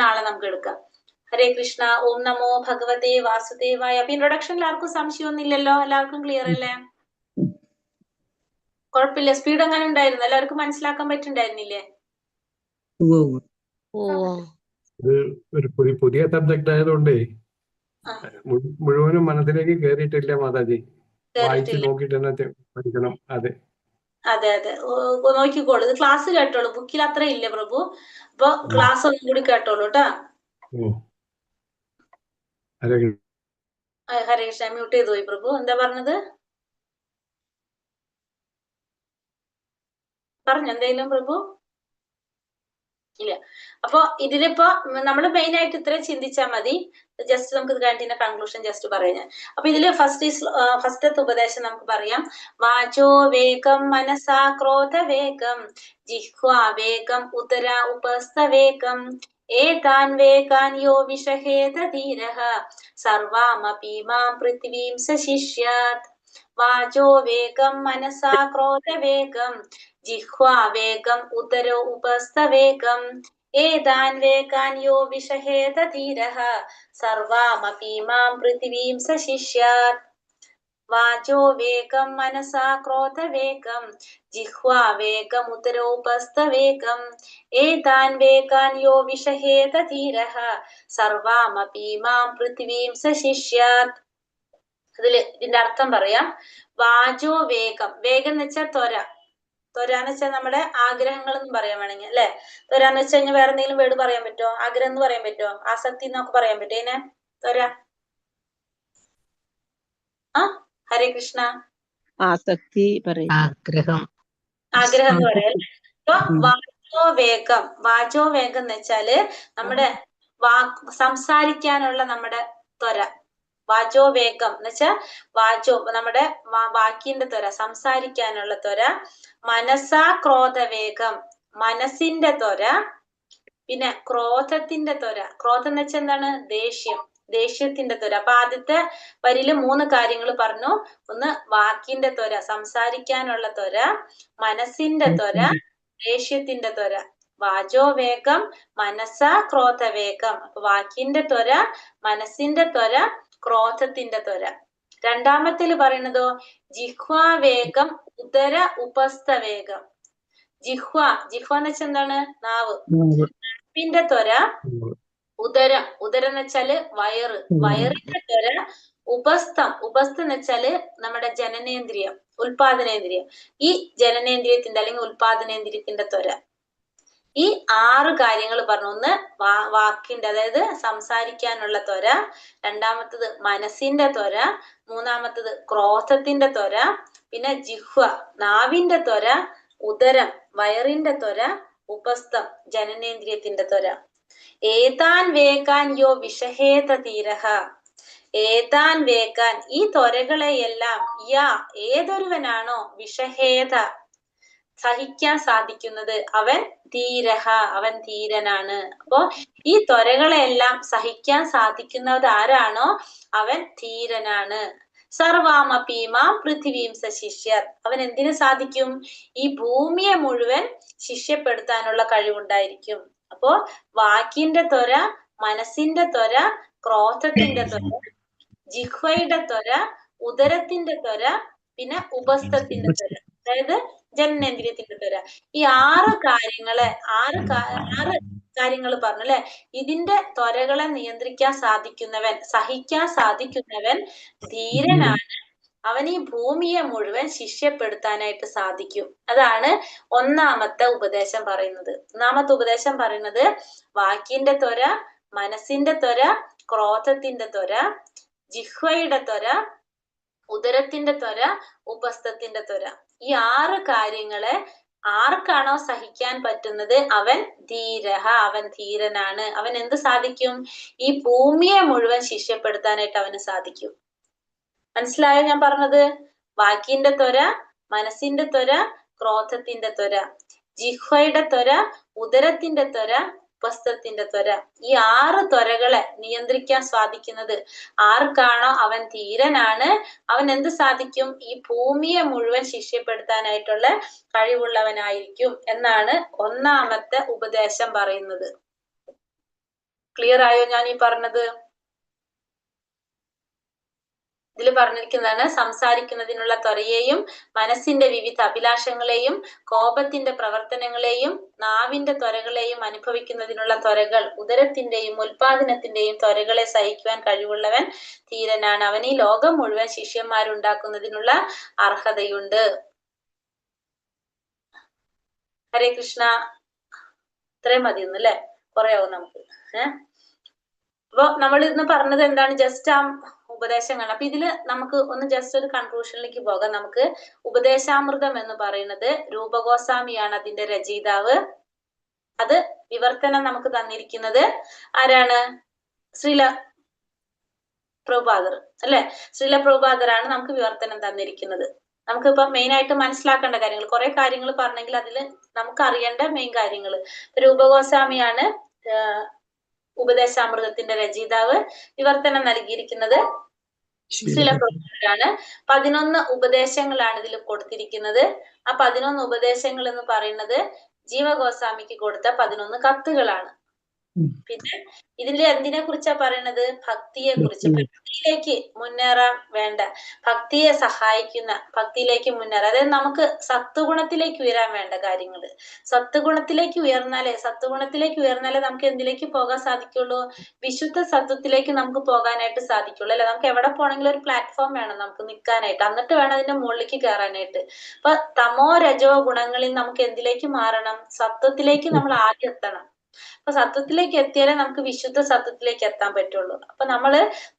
നാളെ നമുക്ക് എടുക്കാം. ഹരേ കൃഷ്ണ. ഓം നമോ ഭഗവതേ വാസുദേവായ. അപ്പൊ ഇൻട്രൊഡക്ഷനിൽ ആർക്കും സംശയമൊന്നും ഇല്ലല്ലോ? എല്ലാവർക്കും ക്ലിയർ അല്ലേ? കുഴപ്പമില്ല. സ്പീഡ് എങ്ങനെ ഉണ്ടായിരുന്നു? എല്ലാവർക്കും മനസ്സിലാക്കാൻ പറ്റുണ്ടായിരുന്നില്ലേ? ഇത് ഒരു പുതിയ സബ്ജക്ട് ആയതുകൊണ്ടേ മുഴുവനും മനസ്സിലേക്ക് കേറിയിട്ടില്ല മാതാജി. വായിച്ച് നോക്കിട്ട് തന്നെ പഠിക്കണം. അതെ അതെ അതെ, നോക്കിക്കോളൂ. ഇത് ക്ലാസ് കേട്ടോളൂ, ബുക്കിൽ അത്ര ഇല്ല പ്രഭു. അപ്പൊ ക്ലാസ് ഒന്നും കൂടി കേട്ടോളൂ കേട്ടാ. ഹരേ കൃഷ്ണ. മ്യൂട്ട് ചെയ്തു പോയി പ്രഭു. എന്താ പറഞ്ഞത്? പറഞ്ഞു എന്തെങ്കിലും പ്രഭു? ഇല്ല. അപ്പൊ ഇതിലിപ്പോ നമ്മള് മെയിൻ ആയിട്ട് ഇത്രയും ചിന്തിച്ചാൽ മതി. ജസ്റ്റ് നമുക്ക് ഇത് കഴിഞ്ഞ കൺക്ലൂഷൻ ജസ്റ്റ് പറയാം. അപ്പൊ ഇതില് ഫസ്റ്റത്തെ ഉപദേശം നമുക്ക് പറയാം. വാചോ വേഗം മനസാ ക്രോധ വേഗം ജിഹ്വാ വേഗം ഉദര ഉപസ്ഥ വേഗം ഏതാൻ വേഗാൻ യോ വിഷഹേത ധീരഃ സർവാമപി മാം പൃഥിവീം സശിഷ്യാത്. വാചോ വേഗം മനസാ ക്രോധ വേഗം ജിഹ്വാ വേഗം ഉദരോ ഉപസ്ഥ വേഗം ഏതാൻ വേഗാൻ യോ വിഷഹേത ധീരഃ സർവാമപി മാം പൃഥിവീം സശിഷ്യാത്. വാചോ വേഗം മനസാ ക്രോധ വേഗം ജിഹ്വാ വേഗം ഉദരോപസ്ഥ വേഗം ഏതാൻ വേഗാൻ യോ വിഷഹേത ധീരഃ സർവാമപി മാം പൃഥിവീം സശിഷ്യാത്. ഇതിന്റെ അർത്ഥം പറയാം. വാചോ വേഗം, വേഗം എന്ന് വെച്ചാൽ ത്വര, ത്വരാന്ന് വെച്ചാൽ നമ്മുടെ ആഗ്രഹങ്ങൾ എന്ന് പറയാൻ വേണമെങ്കിൽ അല്ലെ. ത്വരാന്ന് വെച്ച് കഴിഞ്ഞാൽ വേറെ എന്തെങ്കിലും വേർഡ് പറയാൻ പറ്റുമോ? ആഗ്രഹം എന്ന് പറയാൻ പറ്റുമോ? ആസക്തി എന്നൊക്കെ പറയാൻ പറ്റുമോ ഇതിനെ? ത്വര. ഹരേ കൃഷ്ണ. ആസക്തി പറയും. ആഗ്രഹം എന്ന് പറയാം. അപ്പൊ വാചോ വേഗം, വാചോ വേഗം എന്ന് വെച്ചാല് നമ്മുടെ സംസാരിക്കാനുള്ള നമ്മുടെ ത്വര. വാചോ വേഗം എന്ന് വെച്ചാൽ വാചോ നമ്മുടെ വാക്കിന്റെ ത്വര, സംസാരിക്കാനുള്ള ത്വര. മനസാ ക്രോധ വേഗം, മനസ്സിന്റെ ത്വര. പിന്നെ ക്രോധത്തിന്റെ ത്വര, ക്രോധം എന്ന് വെച്ചാൽ എന്താണ്? ദേഷ്യം, ദേഷ്യത്തിന്റെ ത്വര. അപ്പൊ ആദ്യത്തെ വരിയില് 3 കാര്യങ്ങൾ പറഞ്ഞു. ഒന്ന് വാക്കിന്റെ ത്വര, സംസാരിക്കാനുള്ള ത്വര, മനസ്സിന്റെ ത്വര, ദേഷ്യത്തിന്റെ ത്വര. വാചോ വേഗം മനസാ ക്രോധ വേഗം. അപ്പൊ വാക്കിന്റെ ത്വര, മനസ്സിന്റെ ത്വര, ക്രോധത്തിന്റെ ത്വര. രണ്ടാമത്തിൽ പറയുന്നതോ ജിഹ്വാ വേഗം ഉദര ഉപസ്ഥ വേഗം. ജിഹ്വ, ജിഹ്വ എന്ന് വെച്ചാൽ എന്താണ്? നാവ്. നാവിന്റെ ത്വര. ഉദരം, ഉദരം എന്ന് വെച്ചാല് വയറ്, വയറിന്റെ ത്വര. ഉപസ്ഥം, ഉപസ്ഥം എന്ന് വെച്ചാല് നമ്മുടെ ജനനേന്ദ്രിയം, ഉൽപാദനേന്ദ്രിയം. ഈ ജനനേന്ദ്രിയത്തിന്റെ അല്ലെങ്കിൽ ഉൽപാദനേന്ദ്രിയത്തിന്റെ ത്വര. ഈ 6 കാര്യങ്ങൾ പറഞ്ഞു. ഒന്ന് വാക്കിന്റെ, അതായത് സംസാരിക്കാനുള്ള ത്വര. രണ്ടാമത്തത് മനസ്സിന്റെ ത്വര. മൂന്നാമത്തത് ക്രോധത്തിന്റെ ത്വര. പിന്നെ ജിഹ്വ, നാവിന്റെ ത്വര. ഉദരം, വയറിന്റെ ത്വര. ഉപസ്ഥം, ജനനേന്ദ്രിയത്തിന്റെ ത്വര. ഏതാൻ വേഗാൻ യോ വിഷഹേത ധീരഃ. ഏതാൻ വേക്കാൻ ഈ ത്വരകളെയെല്ലാം ഏതൊരുവനാണോ വിഷഹേത സഹിക്കാൻ സാധിക്കുന്നത് അവൻ ധീരഹ, അവൻ ധീരനാണ്. അപ്പോ ഈ ത്വരകളെല്ലാം സഹിക്കാൻ സാധിക്കുന്നത് ആരാണോ അവൻ ധീരനാണ്. സർവാമപീമാം പൃഥിവീം സശിഷ്യർ, അവൻ എന്തിനു സാധിക്കും? ഈ ഭൂമിയെ മുഴുവൻ ശിഷ്യപ്പെടുത്താനുള്ള കഴിവുണ്ടായിരിക്കും. അപ്പോ വാക്കിന്റെ ത്വര, മനസ്സിന്റെ ത്വര, ക്രോധത്തിന്റെ ത്വര, ജിഹ്വയുടെ ത്വര, ഉദരത്തിന്റെ ത്വര, പിന്നെ ഉപസ്ഥത്തിന്റെ ത്വര, അതായത് ജനനേന്ദ്രിയത്തിന്റെ ത്വര. ഈ ആറ് കാര്യങ്ങൾ പറഞ്ഞു അല്ലെ. ഇതിന്റെ ത്വരകളെ നിയന്ത്രിക്കാൻ സാധിക്കുന്നവൻ, സഹിക്കാൻ സാധിക്കുന്നവൻ ധീരനാണ്. അവൻ ഈ ഭൂമിയെ മുഴുവൻ ശിഷ്യപ്പെടുത്താനായിട്ട് സാധിക്കും. അതാണ് ഒന്നാമത്തെ ഉപദേശം പറയുന്നത്. ഒന്നാമത്തെ ഉപദേശം പറയുന്നത് വാക്കിന്റെ ത്വര, മനസ്സിന്റെ ത്വര, ക്രോധത്തിന്റെ ത്വര, ജിഹ്വയുടെ ത്വര, ഉദരത്തിന്റെ ത്വര, ഉപസ്ഥത്തിന്റെ ത്വര. ഈ ആറ് കാര്യങ്ങളെ ആർക്കാണോ സഹിക്കാൻ പറ്റുന്നത് അവൻ ധീരഹ, അവൻ ധീരനാണ്. അവൻ എന്ത് സാധിക്കും? ഈ ഭൂമിയെ മുഴുവൻ ശിഷ്യപ്പെടുത്താനായിട്ട് അവന് സാധിക്കും. മനസ്സിലായോ ഞാൻ പറഞ്ഞത്? വാക്കിന്റെ ത്വര, മനസ്സിന്റെ ത്വര, ക്രോധത്തിന്റെ ത്വര, ജിഹ്വയുടെ ത്വര, ഉദരത്തിന്റെ ത്വര, ഉപസ്ഥത്തിന്റെ ത്വര. ഈ ആറ് ത്വരകളെ നിയന്ത്രിക്കാൻ സാധിക്കുന്നത് ആർക്കാണോ അവൻ ധീരനാണ്. അവൻ എന്ത് സാധിക്കും? ഈ ഭൂമിയെ മുഴുവൻ ശിഷ്യപ്പെടുത്താനായിട്ടുള്ള കഴിവുള്ളവനായിരിക്കും എന്നാണ് ഒന്നാമത്തെ ഉപദേശം പറയുന്നത്. ക്ലിയർ ആയോ ഞാൻ ഈ പറഞ്ഞത്? ഇതിൽ പറഞ്ഞിരിക്കുന്നതാണ് സംസാരിക്കുന്നതിനുള്ള ത്വരയെയും മനസ്സിന്റെ വിവിധ അഭിലാഷങ്ങളെയും കോപത്തിന്റെ പ്രവർത്തനങ്ങളെയും നാവിന്റെ ത്വരകളെയും അനുഭവിക്കുന്നതിനുള്ള ത്വരകൾ, ഉദരത്തിന്റെയും ഉൽപാദനത്തിന്റെയും ത്വരകളെ സഹിക്കുവാൻ കഴിവുള്ളവൻ ധീരനാണ്. അവൻ ഈ ലോകം മുഴുവൻ ശിഷ്യന്മാരുണ്ടാക്കുന്നതിനുള്ള അർഹതയുണ്ട്. ഹരേ കൃഷ്ണ. ഇത്രയും മതിയൊന്നും അല്ലെ? കുറെ ആവും നമുക്ക്. അപ്പൊ നമ്മൾ ഇന്ന് പറഞ്ഞത് എന്താണ്? ജസ്റ്റ് ആ ഉപദേശങ്ങൾ. അപ്പൊ ഇതില് നമുക്ക് ഒന്ന് ജസ്റ്റ് ഒരു കൺക്ലൂഷനിലേക്ക് പോകാം. നമുക്ക് ഉപദേശാമൃതം എന്ന് പറയുന്നത് രൂപഗോസ്വാമിയാണ് അതിന്റെ രചയിതാവ്. അത് വിവർത്തനം നമുക്ക് തന്നിരിക്കുന്നത് ആരാണ്? ശ്രീല പ്രഭുപാദർ അല്ലെ? ശ്രീല പ്രഭുപാദറാണ് നമുക്ക് വിവർത്തനം തന്നിരിക്കുന്നത്. നമുക്കിപ്പോ മെയിൻ ആയിട്ട് മനസ്സിലാക്കേണ്ട കാര്യങ്ങൾ, കുറെ കാര്യങ്ങൾ പറഞ്ഞെങ്കിൽ അതിൽ നമുക്ക് അറിയേണ്ട മെയിൻ കാര്യങ്ങൾ. രൂപഗോസ്വാമിയാണ് ഉപദേശാമൃതത്തിന്റെ രചയിതാവ്. വിവർത്തനം നൽകിയിരിക്കുന്നത് ശ്രീല പ്രഭുപാദരാണ്. 11 ഉപദേശങ്ങളാണ് ഇതിൽ കൊടുത്തിരിക്കുന്നത്. ആ 11 ഉപദേശങ്ങൾ എന്ന് പറയുന്നത് ജീവഗോസ്വാമിക്ക് കൊടുത്ത 11 കത്തുകളാണ്. പിന്നെ ഇതിൽ എന്തിനെ കുറിച്ചാ പറയണത്? ഭക്തിയെ കുറിച്ച്. ഭക്തിയിലേക്ക് മുന്നേറാൻ വേണ്ട, ഭക്തിയെ സഹായിക്കുന്ന, ഭക്തിയിലേക്ക് മുന്നേറാൻ, അതായത് നമുക്ക് സത്വഗുണത്തിലേക്ക് ഉയരാൻ വേണ്ട കാര്യങ്ങൾ. സത്വഗുണത്തിലേക്ക് ഉയർന്നാലേ നമുക്ക് എന്തിലേക്ക് പോകാൻ സാധിക്കുള്ളൂ? വിശുദ്ധ സത്വത്തിലേക്ക് നമുക്ക് പോകാനായിട്ട് സാധിക്കുള്ളൂ അല്ലെ? നമുക്ക് എവിടെ പോകണമെങ്കിലും ഒരു പ്ലാറ്റ്ഫോം വേണം നമുക്ക് നിൽക്കാനായിട്ട്, എന്നിട്ട് വേണം അതിന്റെ മുകളിലേക്ക് കയറാനായിട്ട്. അപ്പൊ തമോ രജോ ഗുണങ്ങളിൽ നമുക്ക് എന്തിലേക്ക് മാറണം? സത്വത്തിലേക്ക് നമ്മൾ ആദ്യം എത്തണം. അപ്പൊ സത്വത്തിലേക്ക് എത്തിയാലേ നമുക്ക് വിശുദ്ധ സത്വത്തിലേക്ക് എത്താൻ പറ്റുള്ളൂ. അപ്പൊ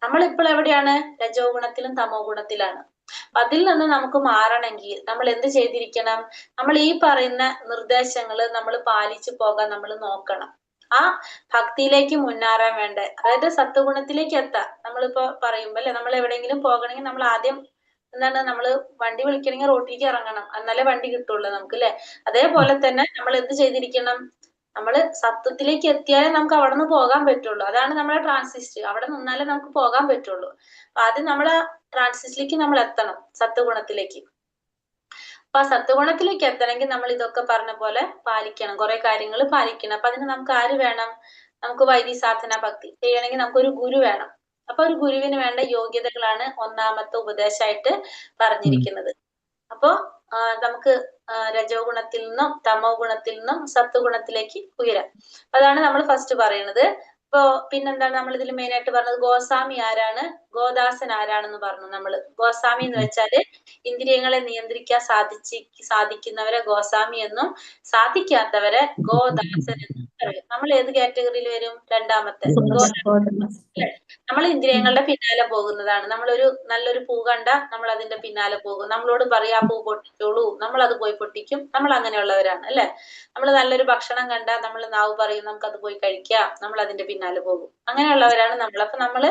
നമ്മളിപ്പോൾ എവിടെയാണ്? രജോ ഗുണത്തിലും തമോ ഗുണത്തിലാണ്. അപ്പൊ അതിൽ നിന്ന് നമുക്ക് മാറണമെങ്കിൽ നമ്മൾ എന്ത് ചെയ്തിരിക്കണം? നമ്മൾ ഈ പറയുന്ന നിർദ്ദേശങ്ങൾ നമ്മൾ പാലിച്ചു പോകാൻ നമ്മൾ നോക്കണം. ആ ഭക്തിയിലേക്ക് മുന്നേറാൻ വേണ്ട, അതായത് സത്വഗുണത്തിലേക്ക് എത്താം. നമ്മളിപ്പോ പറയുമ്പോ അല്ലെ, നമ്മൾ എവിടെയെങ്കിലും പോകണമെങ്കിൽ നമ്മൾ ആദ്യം എന്താണ്, നമ്മള് വണ്ടി വിളിക്കണമെങ്കിൽ റോട്ടിലേക്ക് ഇറങ്ങണം, എന്നാലേ വണ്ടി കിട്ടുള്ളൂ നമുക്ക് അല്ലെ? അതേപോലെ തന്നെ നമ്മൾ എന്ത് ചെയ്തിരിക്കണം? നമ്മള് സത്വത്തിലേക്ക് എത്തിയാലേ നമുക്ക് അവിടെ നിന്ന് പോകാൻ പറ്റുള്ളൂ. അതാണ് നമ്മളെ ട്രാൻസിസ്റ്റ്. അവിടെ നിന്നാലേ നമുക്ക് പോകാൻ പറ്റുള്ളൂ. അപ്പൊ ആദ്യം നമ്മളെ ട്രാൻസിസ്റ്റിലേക്ക് നമ്മൾ എത്തണം, സത്വഗുണത്തിലേക്ക്. അപ്പൊ ആ സത്വഗുണത്തിലേക്ക് എത്തണമെങ്കിൽ നമ്മൾ ഇതൊക്കെ പറഞ്ഞ പോലെ പാലിക്കണം, കുറെ കാര്യങ്ങൾ പാലിക്കണം. അപ്പൊ അതിന് നമുക്ക് ആര് വേണം? നമുക്ക് വൈദിക സാധന ഭക്തി ചെയ്യണമെങ്കിൽ നമുക്കൊരു ഗുരു വേണം. അപ്പൊ ഒരു ഗുരുവിന് വേണ്ട യോഗ്യതകളാണ് ഒന്നാമത്തെ ഉപദേശമായിട്ട് പറഞ്ഞിരിക്കുന്നത്. അപ്പോ നമുക്ക് രജോ ഗുണത്തിൽ നിന്നും തമോ ഗുണത്തിൽ നിന്നും സത്വഗുണത്തിലേക്ക് ഉയരാം. അതാണ് നമ്മൾ ഫസ്റ്റ് പറയുന്നത്. ഇപ്പോ പിന്നെന്താണ് നമ്മൾ ഇതിൽ മെയിൻ ആയിട്ട് പറഞ്ഞത്? ഗോസ്വാമി ആരാണ്, ഗോദാസൻ ആരാണെന്ന് പറഞ്ഞു നമ്മള്. ഗോസ്വാമി എന്ന് വെച്ചാല് ഇന്ദ്രിയങ്ങളെ നിയന്ത്രിക്കാൻ സാധിക്കുന്നവരെ ഗോസ്വാമി എന്നും സാധിക്കാത്തവരെ ഗോദാസൻ എന്നും പറയും. നമ്മൾ ഏത് കാറ്റഗറിയിൽ വരും? രണ്ടാമത്തെ നമ്മൾ ഇന്ദ്രിയങ്ങളുടെ പിന്നാലെ പോകുന്നതാണ്. നമ്മളൊരു നല്ലൊരു പൂ കണ്ട നമ്മൾ അതിന്റെ പിന്നാലെ പോകും. നമ്മളോട് പറയാ പൂ പൊട്ടിച്ചോളൂ, നമ്മൾ അത് പോയി പൊട്ടിക്കും. നമ്മൾ അങ്ങനെയുള്ളവരാണ് അല്ലെ? നമ്മൾ നല്ലൊരു ഭക്ഷണം കണ്ടാൽ നമ്മൾ നാവ് പറയും നമുക്കത് പോയി കഴിക്കാം, നമ്മൾ അതിന്റെ പിന്നാലെ പോകും. അങ്ങനെയുള്ളവരാണ് നമ്മൾ. അപ്പൊ നമ്മള്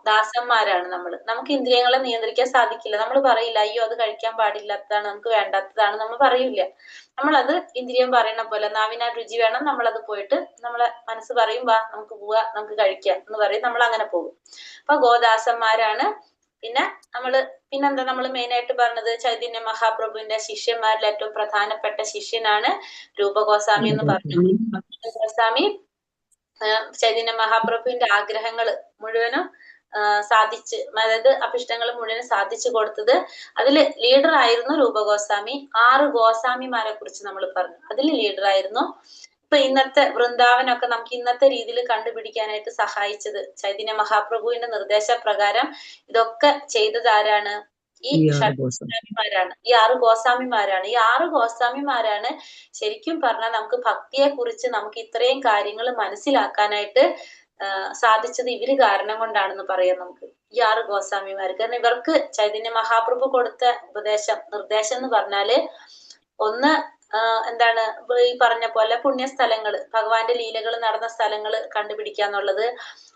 ദാസന്മാരാണ് നമ്മള്. നമുക്ക് ഇന്ദ്രിയങ്ങളെ നിയന്ത്രിക്കാൻ സാധിക്കില്ല. നമ്മൾ പറയില്ല അയ്യോ അത് കഴിക്കാൻ പാടില്ലാത്തതാണ്, നമുക്ക് വേണ്ടാത്തതാണ്, നമ്മൾ പറയില്ല. നമ്മളത് ഇന്ദ്രിയം പറയണ പോലെ നാവിനാ രുചി വേണം, നമ്മളത് പോയിട്ട് നമ്മളെ മനസ്സ് പറയും വാ നമുക്ക് പോവാ നമുക്ക് കഴിക്കാം എന്ന് പറയും, നമ്മൾ അങ്ങനെ പോകും. അപ്പൊ ഗോദാസന്മാരാണ്. പിന്നെ പിന്നെന്താ നമ്മൾ മെയിൻ ആയിട്ട് പറഞ്ഞത്, ചൈതന്യ മഹാപ്രഭുവിന്റെ ശിഷ്യന്മാരിൽ ഏറ്റവും പ്രധാനപ്പെട്ട ശിഷ്യനാണ് രൂപഗോസ്വാമി എന്ന് പറഞ്ഞു. ഗോസ്വാമി ചൈതന്യ മഹാപ്രഭുവിന്റെ ആഗ്രഹങ്ങള് മുഴുവനും സാധിച്ച്, അതായത് അഭിഷ്ടങ്ങൾ മുഴുവൻ സാധിച്ചു കൊടുത്തത്, അതില് ലീഡർ ആയിരുന്നു രൂപഗോസ്വാമി. 6 ഗോസ്വാമിമാരെ കുറിച്ച് നമ്മൾ പറഞ്ഞു, അതിൽ ലീഡർ ആയിരുന്നു. ഇപ്പൊ ഇന്നത്തെ വൃന്ദാവനമൊക്കെ നമുക്ക് ഇന്നത്തെ രീതിയിൽ കണ്ടുപിടിക്കാനായിട്ട് സഹായിച്ചത് ചൈതന്യ മഹാപ്രഭുവിന്റെ നിർദ്ദേശപ്രകാരം ഇതൊക്കെ ചെയ്തത് ആരാണ്? ഈ ഗോസ്വാമിമാരാണ്. ഈ 6 ഗോസ്വാമിമാരാണ്. ഈ 6 ഗോസ്വാമിമാരാണ് ശരിക്കും പറഞ്ഞാൽ നമുക്ക് ഭക്തിയെ കുറിച്ച് നമുക്ക് ഇത്രയും കാര്യങ്ങൾ മനസ്സിലാക്കാനായിട്ട് സാധിച്ചത് ഇവര് കാരണം കൊണ്ടാണെന്ന് പറയാം നമുക്ക്. ഈ 6 ഗോസ്വാമിമാർ, കാരണം ഇവർക്ക് ചൈതന്യ മഹാപ്രഭു കൊടുത്ത നിർദ്ദേശം എന്ന് പറഞ്ഞാല് ഒന്ന് എന്താണ് ഈ പറഞ്ഞ പോലെ പുണ്യസ്ഥലങ്ങള്, ഭഗവാന്റെ ലീലകൾ നടന്ന സ്ഥലങ്ങൾ കണ്ടുപിടിക്കാന്നുള്ളത്.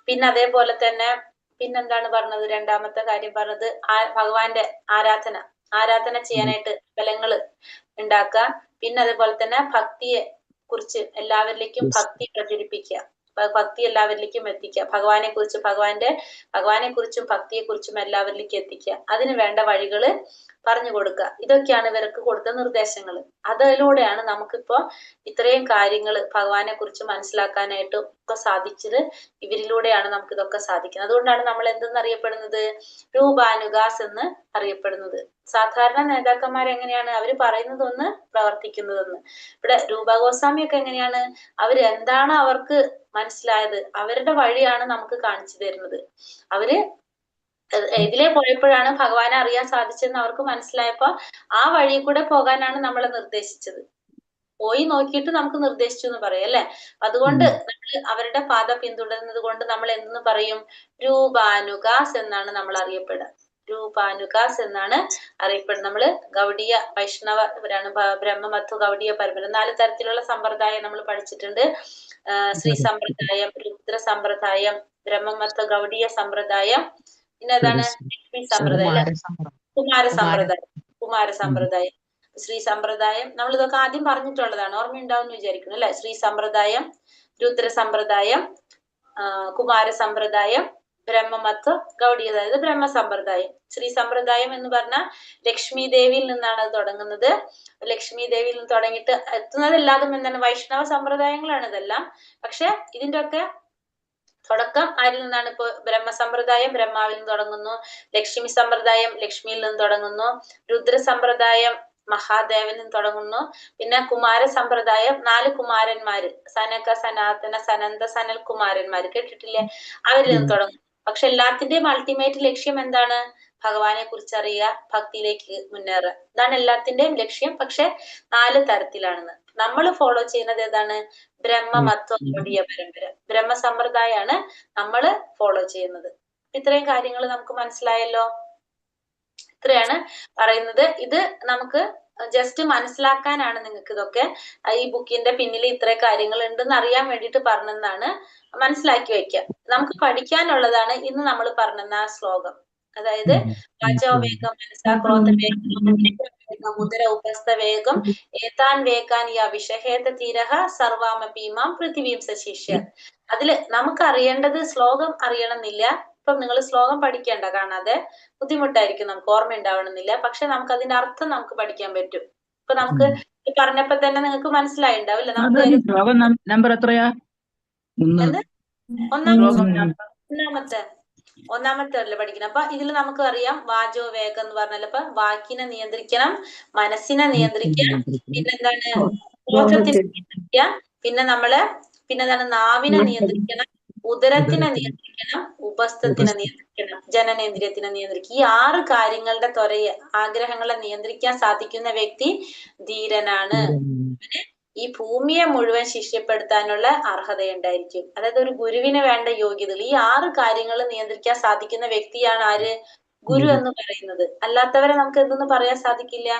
പിന്നെ അതേപോലെ തന്നെ പിന്നെന്താണ് പറഞ്ഞത്, രണ്ടാമത്തെ കാര്യം പറഞ്ഞത് ഭഗവാന്റെ ആരാധന ചെയ്യാനായിട്ട് ഫലങ്ങള് ഉണ്ടാക്കുക. പിന്നെ അതേപോലെ തന്നെ ഭക്തിയെ കുറിച്ച് എല്ലാവരിലേക്കും ഭക്തി പ്രചരിപ്പിക്കുക, ഭക്തി എല്ലാവരിലേക്കും എത്തിക്കുക, ഭഗവാനെ കുറിച്ചും ഭക്തിയെ കുറിച്ചും എല്ലാവരിലേക്കും എത്തിക്കുക, അതിന് വേണ്ട വഴികള് പറഞ്ഞു കൊടുക്കുക. ഇതൊക്കെയാണ് ഇവർക്ക് കൊടുത്ത നിർദ്ദേശങ്ങൾ. അതിലൂടെയാണ് നമുക്കിപ്പോ ഇത്രയും കാര്യങ്ങൾ ഭഗവാനെ കുറിച്ച് മനസ്സിലാക്കാനായിട്ട് ഒക്കെ സാധിച്ചത്. ഇവരിലൂടെയാണ് നമുക്ക് ഇതൊക്കെ സാധിക്കുന്നത്. അതുകൊണ്ടാണ് നമ്മൾ എന്തെന്നറിയപ്പെടുന്നത്, രൂപാനുഗാസ് എന്ന് അറിയപ്പെടുന്നത്. സാധാരണ നേതാക്കന്മാർ എങ്ങനെയാണ്, അവര് പറയുന്നതൊന്ന് പ്രവർത്തിക്കുന്നതൊന്ന്. ഇവിടെ രൂപഗോസ്വാമിയൊക്കെ എങ്ങനെയാണ്, അവരെന്താണ് അവർക്ക് മനസ്സിലായത് അവരുടെ വഴിയാണ് നമുക്ക് കാണിച്ചു തരുന്നത്. അവര് ഇതിലെ പോയപ്പോഴാണ് ഭഗവാനെ അറിയാൻ സാധിച്ചതെന്ന് അവർക്ക് മനസ്സിലായപ്പോ ആ വഴി കൂടെ പോകാനാണ് നമ്മളെ നിർദ്ദേശിച്ചത്. പോയി നോക്കിയിട്ട് നമുക്ക് നിർദ്ദേശിച്ചു എന്ന് പറയും അല്ലെ. അതുകൊണ്ട് നമ്മൾ അവരുടെ പാത പിന്തുടരുന്നത് കൊണ്ട് നമ്മൾ എന്തെന്ന് പറയും, രൂപാനുഗാസ് എന്നാണ് നമ്മൾ അറിയപ്പെടുക. രൂപാനുഗാസ് എന്നാണ് അറിയപ്പെടുന്നത്. നമ്മള് ഗൗഡീയ വൈഷ്ണവരാണ്, ബ്രഹ്മമത്വ ഗൗഡീയ പരമ്പര 4 തരത്തിലുള്ള സമ്പ്രദായം നമ്മൾ പഠിച്ചിട്ടുണ്ട്. ശ്രീ സമ്പ്രദായം, രുദ്ര സമ്പ്രദായം, ബ്രഹ്മമത്വ ഗൗഡീയ സമ്പ്രദായം, പിന്നെ ഏതാണ് ലക്ഷ്മി സമ്പ്രദായം, കുമാര സമ്പ്രദായം, ശ്രീ സമ്പ്രദായം. നമ്മൾ ഇതൊക്കെ ആദ്യം പറഞ്ഞിട്ടുള്ളതാണ്, ഓർമ്മയുണ്ടാവും എന്ന് വിചാരിക്കുന്നു അല്ലെ. ശ്രീ സമ്പ്രദായം, രുദ്ര സമ്പ്രദായം, കുമാര സമ്പ്രദായം, ബ്രഹ്മമത്വ ഗൗഡീയ, അതായത് ബ്രഹ്മ സമ്പ്രദായം. ശ്രീ സമ്പ്രദായം എന്ന് പറഞ്ഞാൽ ലക്ഷ്മി ദേവിയിൽ നിന്നാണ് അത് തുടങ്ങുന്നത്. ലക്ഷ്മി ദേവിയിൽ നിന്ന് തുടങ്ങിയിട്ട് എത്തുന്നതെല്ലാതും എന്താണ്, വൈഷ്ണവ സമ്പ്രദായങ്ങളാണ് ഇതെല്ലാം. പക്ഷെ ഇതിന്റെ ഒക്കെ തുടക്കം ആരിൽ നിന്നാണ്? ഇപ്പൊ ബ്രഹ്മസമ്പ്രദായം ബ്രഹ്മാവിൽ നിന്ന് തുടങ്ങുന്നു, ലക്ഷ്മി സമ്പ്രദായം ലക്ഷ്മിയിൽ നിന്ന് തുടങ്ങുന്നു, രുദ്ര സമ്പ്രദായം മഹാദേവനിൽ നിന്ന് തുടങ്ങുന്നു, പിന്നെ കുമാര സമ്പ്രദായം 4 കുമാരന്മാര്, സനക, സനാതന, സനന്ദ, സനൽ കുമാരന്മാര് കേട്ടിട്ടില്ലേ, അവരിൽ നിന്ന് തുടങ്ങുന്നു. പക്ഷെ എല്ലാത്തിന്റെയും അൾട്ടിമേറ്റ് ലക്ഷ്യം എന്താണ്? ഭഗവാനെ കുറിച്ച് അറിയുക, ഭക്തിയിലേക്ക് മുന്നേറുക, ഇതാണ് എല്ലാത്തിന്റെയും ലക്ഷ്യം. പക്ഷെ 4 തരത്തിലാണെന്ന്. നമ്മൾ ഫോളോ ചെയ്യുന്നത് ഏതാണ്? ബ്രഹ്മമത്വ ഗൗഡീയ പരമ്പര, ബ്രഹ്മസമ്പ്രദായമാണ് നമ്മൾ ഫോളോ ചെയ്യുന്നത്. ഇത്രയും കാര്യങ്ങൾ നമുക്ക് മനസ്സിലായല്ലോ. ഇത്രയാണ് പറയുന്നത്. ഇത് നമുക്ക് ജസ്റ്റ് മനസ്സിലാക്കാനാണ് നിങ്ങൾക്ക് ഇതൊക്കെ. ഈ ബുക്കിന്റെ പിന്നിൽ ഇത്ര കാര്യങ്ങൾ ഉണ്ടെന്ന് അറിയാൻ വേണ്ടിയിട്ട് പറഞ്ഞതാണ്, മനസ്സിലാക്കി വെക്കുക. നമുക്ക് പഠിക്കാനുള്ളതാണ് ഇന്ന് നമ്മൾ പറഞ്ഞ ആ ശ്ലോകം. അതായത് വാചോവേഗം, മനസാ ക്രോധവേഗം, മുദ്ര ഉപസ്ഥവേഗം, ഏതാൻ വേഗാൻ യാ വിഷഹേത തീരഹ സർവാമപീമാം പൃഥിവീം സശിഷ്യ. അതില് നമുക്ക് അറിയേണ്ടത് ശ്ലോകം അറിയണമെന്നില്ല. ഇപ്പം നിങ്ങൾ ശ്ലോകം പഠിക്കേണ്ട, കാണാതെ ബുദ്ധിമുട്ടായിരിക്കും, നമുക്ക് ഓർമ്മ ഉണ്ടാവണമെന്നില്ല. പക്ഷെ നമുക്ക് അതിന്റെ അർത്ഥം നമുക്ക് പഠിക്കാൻ പറ്റും. ഇപ്പൊ നമുക്ക് പറഞ്ഞപ്പോ തന്നെ നിങ്ങൾക്ക് മനസ്സിലായിണ്ടാവില്ല. നമ്പർ എത്രയാ? ഒന്നാമത്തെ അല്ലേ പഠിക്കണം. അപ്പൊ ഇതിൽ നമുക്ക് അറിയാം വാചോ വേഗം എന്ന് പറഞ്ഞാൽ ഇപ്പൊ വാക്കിനെ നിയന്ത്രിക്കണം, മനസ്സിനെ നിയന്ത്രിക്കാം, പിന്നെന്താണ് ക്രോധത്തിനെ നിയന്ത്രിക്കാം, പിന്നെന്താണ് നാവിനെ നിയന്ത്രിക്കണം, ഉദരത്തിനെ നിയന്ത്രിക്കണം, ഉപസ്ഥത്തിനെ നിയന്ത്രിക്കണം, ജനനേന്ദ്രിയത്തിനെ നിയന്ത്രിക്കണം. ഈ 6 കാര്യങ്ങളുടെ ആഗ്രഹങ്ങളെ നിയന്ത്രിക്കാൻ സാധിക്കുന്ന വ്യക്തി ധീരനാണ്. ഈ ഭൂമിയെ മുഴുവൻ ശിഷ്യപ്പെടുത്താനുള്ള അർഹതയുണ്ടായിരിക്കും. അതായത് ഒരു ഗുരുവിന് വേണ്ട യോഗ്യതകൾ, ഈ 6 കാര്യങ്ങൾ നിയന്ത്രിക്കാൻ സാധിക്കുന്ന വ്യക്തിയാണ് ആര്? ഗുരു എന്ന് പറയുന്നത്. അല്ലാത്തവരെ നമുക്ക് എന്തെന്ന് പറയാൻ സാധിക്കില്ല,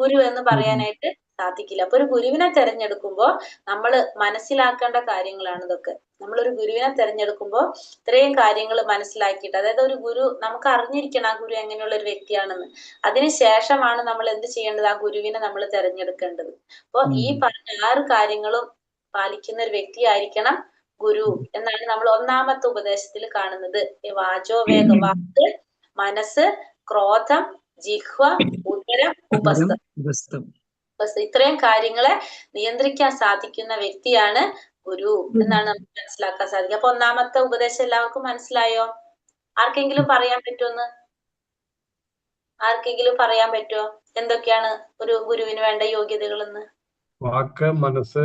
ഗുരു എന്ന് പറയാനായിട്ട് സാധിക്കില്ല. അപ്പൊ ഒരു ഗുരുവിനെ തെരഞ്ഞെടുക്കുമ്പോ നമ്മൾ മനസ്സിലാക്കേണ്ട കാര്യങ്ങളാണ് ഇതൊക്കെ. നമ്മളൊരു ഗുരുവിനെ തെരഞ്ഞെടുക്കുമ്പോൾ ഇത്രയും കാര്യങ്ങൾ മനസ്സിലാക്കിയിട്ട്, അതായത് ഒരു ഗുരു നമുക്ക് അറിഞ്ഞിരിക്കണം ആ ഗുരു എങ്ങനെയുള്ള ഒരു വ്യക്തിയാണെന്ന്. അതിനുശേഷമാണ് നമ്മൾ എന്ത് ചെയ്യേണ്ടത്? ആ ഗുരുവിനെ നമ്മൾ തെരഞ്ഞെടുക്കേണ്ടത്. അപ്പൊ ഈ പറഞ്ഞ 6 കാര്യങ്ങളും പാലിക്കുന്ന ഒരു വ്യക്തിയായിരിക്കണം ഗുരു എന്നാണ് നമ്മൾ ഒന്നാമത്തെ ഉപദേശത്തിൽ കാണുന്നത്. വാചോവേഗ, വാക്ക്, മനസ്സ്, ക്രോധം, ജിഹ്വ, ഉദരം, ഉപസ്ഥം. ഇത്രയും കാര്യങ്ങളെ നിയന്ത്രിക്കാൻ സാധിക്കുന്ന വ്യക്തിയാണ് ഗുരു എന്നാണ് നമുക്ക് മനസ്സിലാക്കാൻ സാധിക്കുക. അപ്പൊ ഒന്നാമത്തെ ഉപദേശം എല്ലാവർക്കും മനസ്സിലായോ? ആർക്കെങ്കിലും പറയാൻ പറ്റുമെന്ന്? ആർക്കെങ്കിലും പറയാൻ പറ്റുമോ എന്തൊക്കെയാണ് ഒരു ഗുരുവിന് വേണ്ട യോഗ്യതകളെന്ന്? വാക്ക്, മനസ്സ്,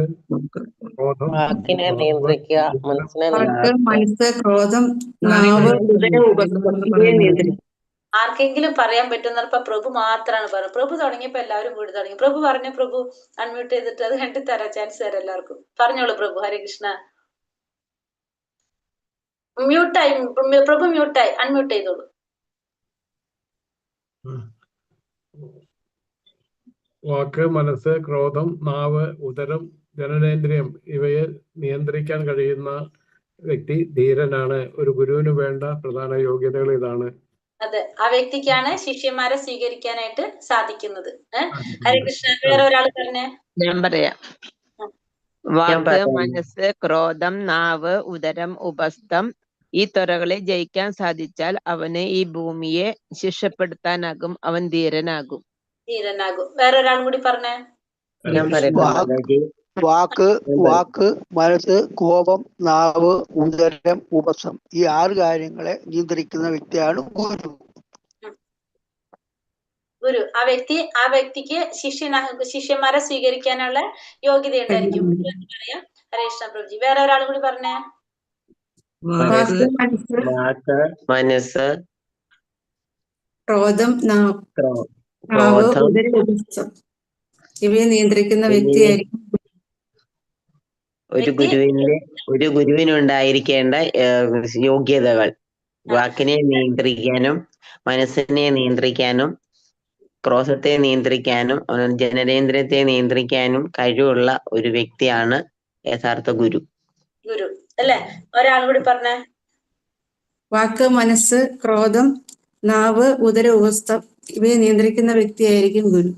ക്രോധം, വാക്കിനെ നിയന്ത്രിക്കുക, മനസ്സിനെ വാക്ക്, മനസ്സ്, ക്രോധം, നാവ്, ഉദരം, ഉപസ്ഥം ഇവയെ നിയന്ത്രിക്കുക. ആർക്കെങ്കിലും പറയാൻ പറ്റുന്ന ഇപ്പൊ പ്രഭു മാത്രമാണ് പറയുന്നത്. പ്രഭു തുടങ്ങിയപ്പോ എല്ലാവരും കൂടി തുടങ്ങി. പ്രഭു പറഞ്ഞു. പ്രഭു അൺമ്യൂട്ട് ചെയ്തിട്ട് അത് കണ്ടിട്ട് തരാം, ചാൻസ് തരാം എല്ലാവർക്കും. പറഞ്ഞോളൂ പ്രഭു. ഹരേ കൃഷ്ണ. മ്യൂട്ടായി പ്രഭു, മ്യൂട്ടായി. അൺമ്യൂട്ട് ചെയ്തോളൂ. വാക്ക്, മനസ്സ്, ക്രോധം, നാവ്, ഉദരം, ജനനേന്ദ്രിയം ഇവയെ നിയന്ത്രിക്കാൻ കഴിയുന്ന വ്യക്തി ധീരനാണ്. ഒരു ഗുരുവിന് വേണ്ട പ്രധാന യോഗ്യതകൾ ഇതാണ്. അതെ, ആ വ്യക്തിക്കാണ് ശിഷ്യന്മാരെ സ്വീകരിക്കാനായിട്ട് സാധിക്കുന്നത്. ഹരേ കൃഷ്ണ. വേറെ ഒരാൾ പറഞ്ഞേ. ഞാൻ പറയാം. വാക്ക്, മനസ്സ്, ക്രോധം, നാവ്, ഉദരം, ഉപസ്ഥം ഈ ത്വരകളെ ജയിക്കാൻ സാധിച്ചാൽ അവന് ഈ ഭൂമിയെ ശിക്ഷപ്പെടുത്താനാകും. അവൻ ധീരനാകും. വേറെ ഒരാളും കൂടി പറഞ്ഞേ. വാക്ക്, മനസ്സ്, കോപം, നാവ്, ഉദരം, ഉപസ്ഥം ഈ 6 കാര്യങ്ങളെ നിയന്ത്രിക്കുന്ന വ്യക്തിയാണ് ഗുരു. ഗുരു ആ വ്യക്തിക്ക് ശിഷ്യന്മാരെ സ്വീകരിക്കാനുള്ള യോഗ്യത ഉണ്ടായിരിക്കും പറയാം. ഹരേ കൃഷ്ണ പ്രഭുജി. വേറെ ഒരാളും കൂടി പറഞ്ഞേ. വാക്ക്, മനസ്സ്, ക്രോധം, നാവ്, ഉദരം, ഉപസ്ഥം ഇവയെ നിയന്ത്രിക്കുന്ന വ്യക്തിയായിരിക്കും ഒരു ഗുരുവിനുണ്ടായിരിക്കേണ്ട യോഗ്യതകൾ. വാക്കിനെ നിയന്ത്രിക്കാനും, മനസ്സിനെ നിയന്ത്രിക്കാനും, ക്രോധത്തെ നിയന്ത്രിക്കാനും, ജനനേന്ദ്രിയത്തെ നിയന്ത്രിക്കാനും കഴിവുള്ള ഒരു വ്യക്തിയാണ് യഥാർത്ഥ ഗുരു. ഗുരു അല്ലെ? ഒരാളും കൂടി പറഞ്ഞേ. വാക്ക്, മനസ്സ്, ക്രോധം, നാവ്, ഉദര, ഉപസ്ഥം ഇവയെ നിയന്ത്രിക്കുന്ന വ്യക്തിയായിരിക്കും ഗുരു.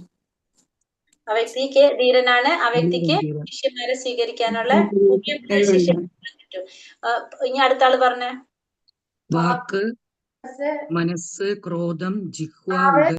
ആ വ്യക്തിക്ക് ധീരനാണ്. ആ വ്യക്തിക്ക് ശിഷ്യന്മാരെ സ്വീകരിക്കാനുള്ള പറ്റും. ഇനി അടുത്ത ആള് പറഞ്ഞേ. വാക്ക്, മനസ്സ്, ക്രോധം, ജിഹ്വ,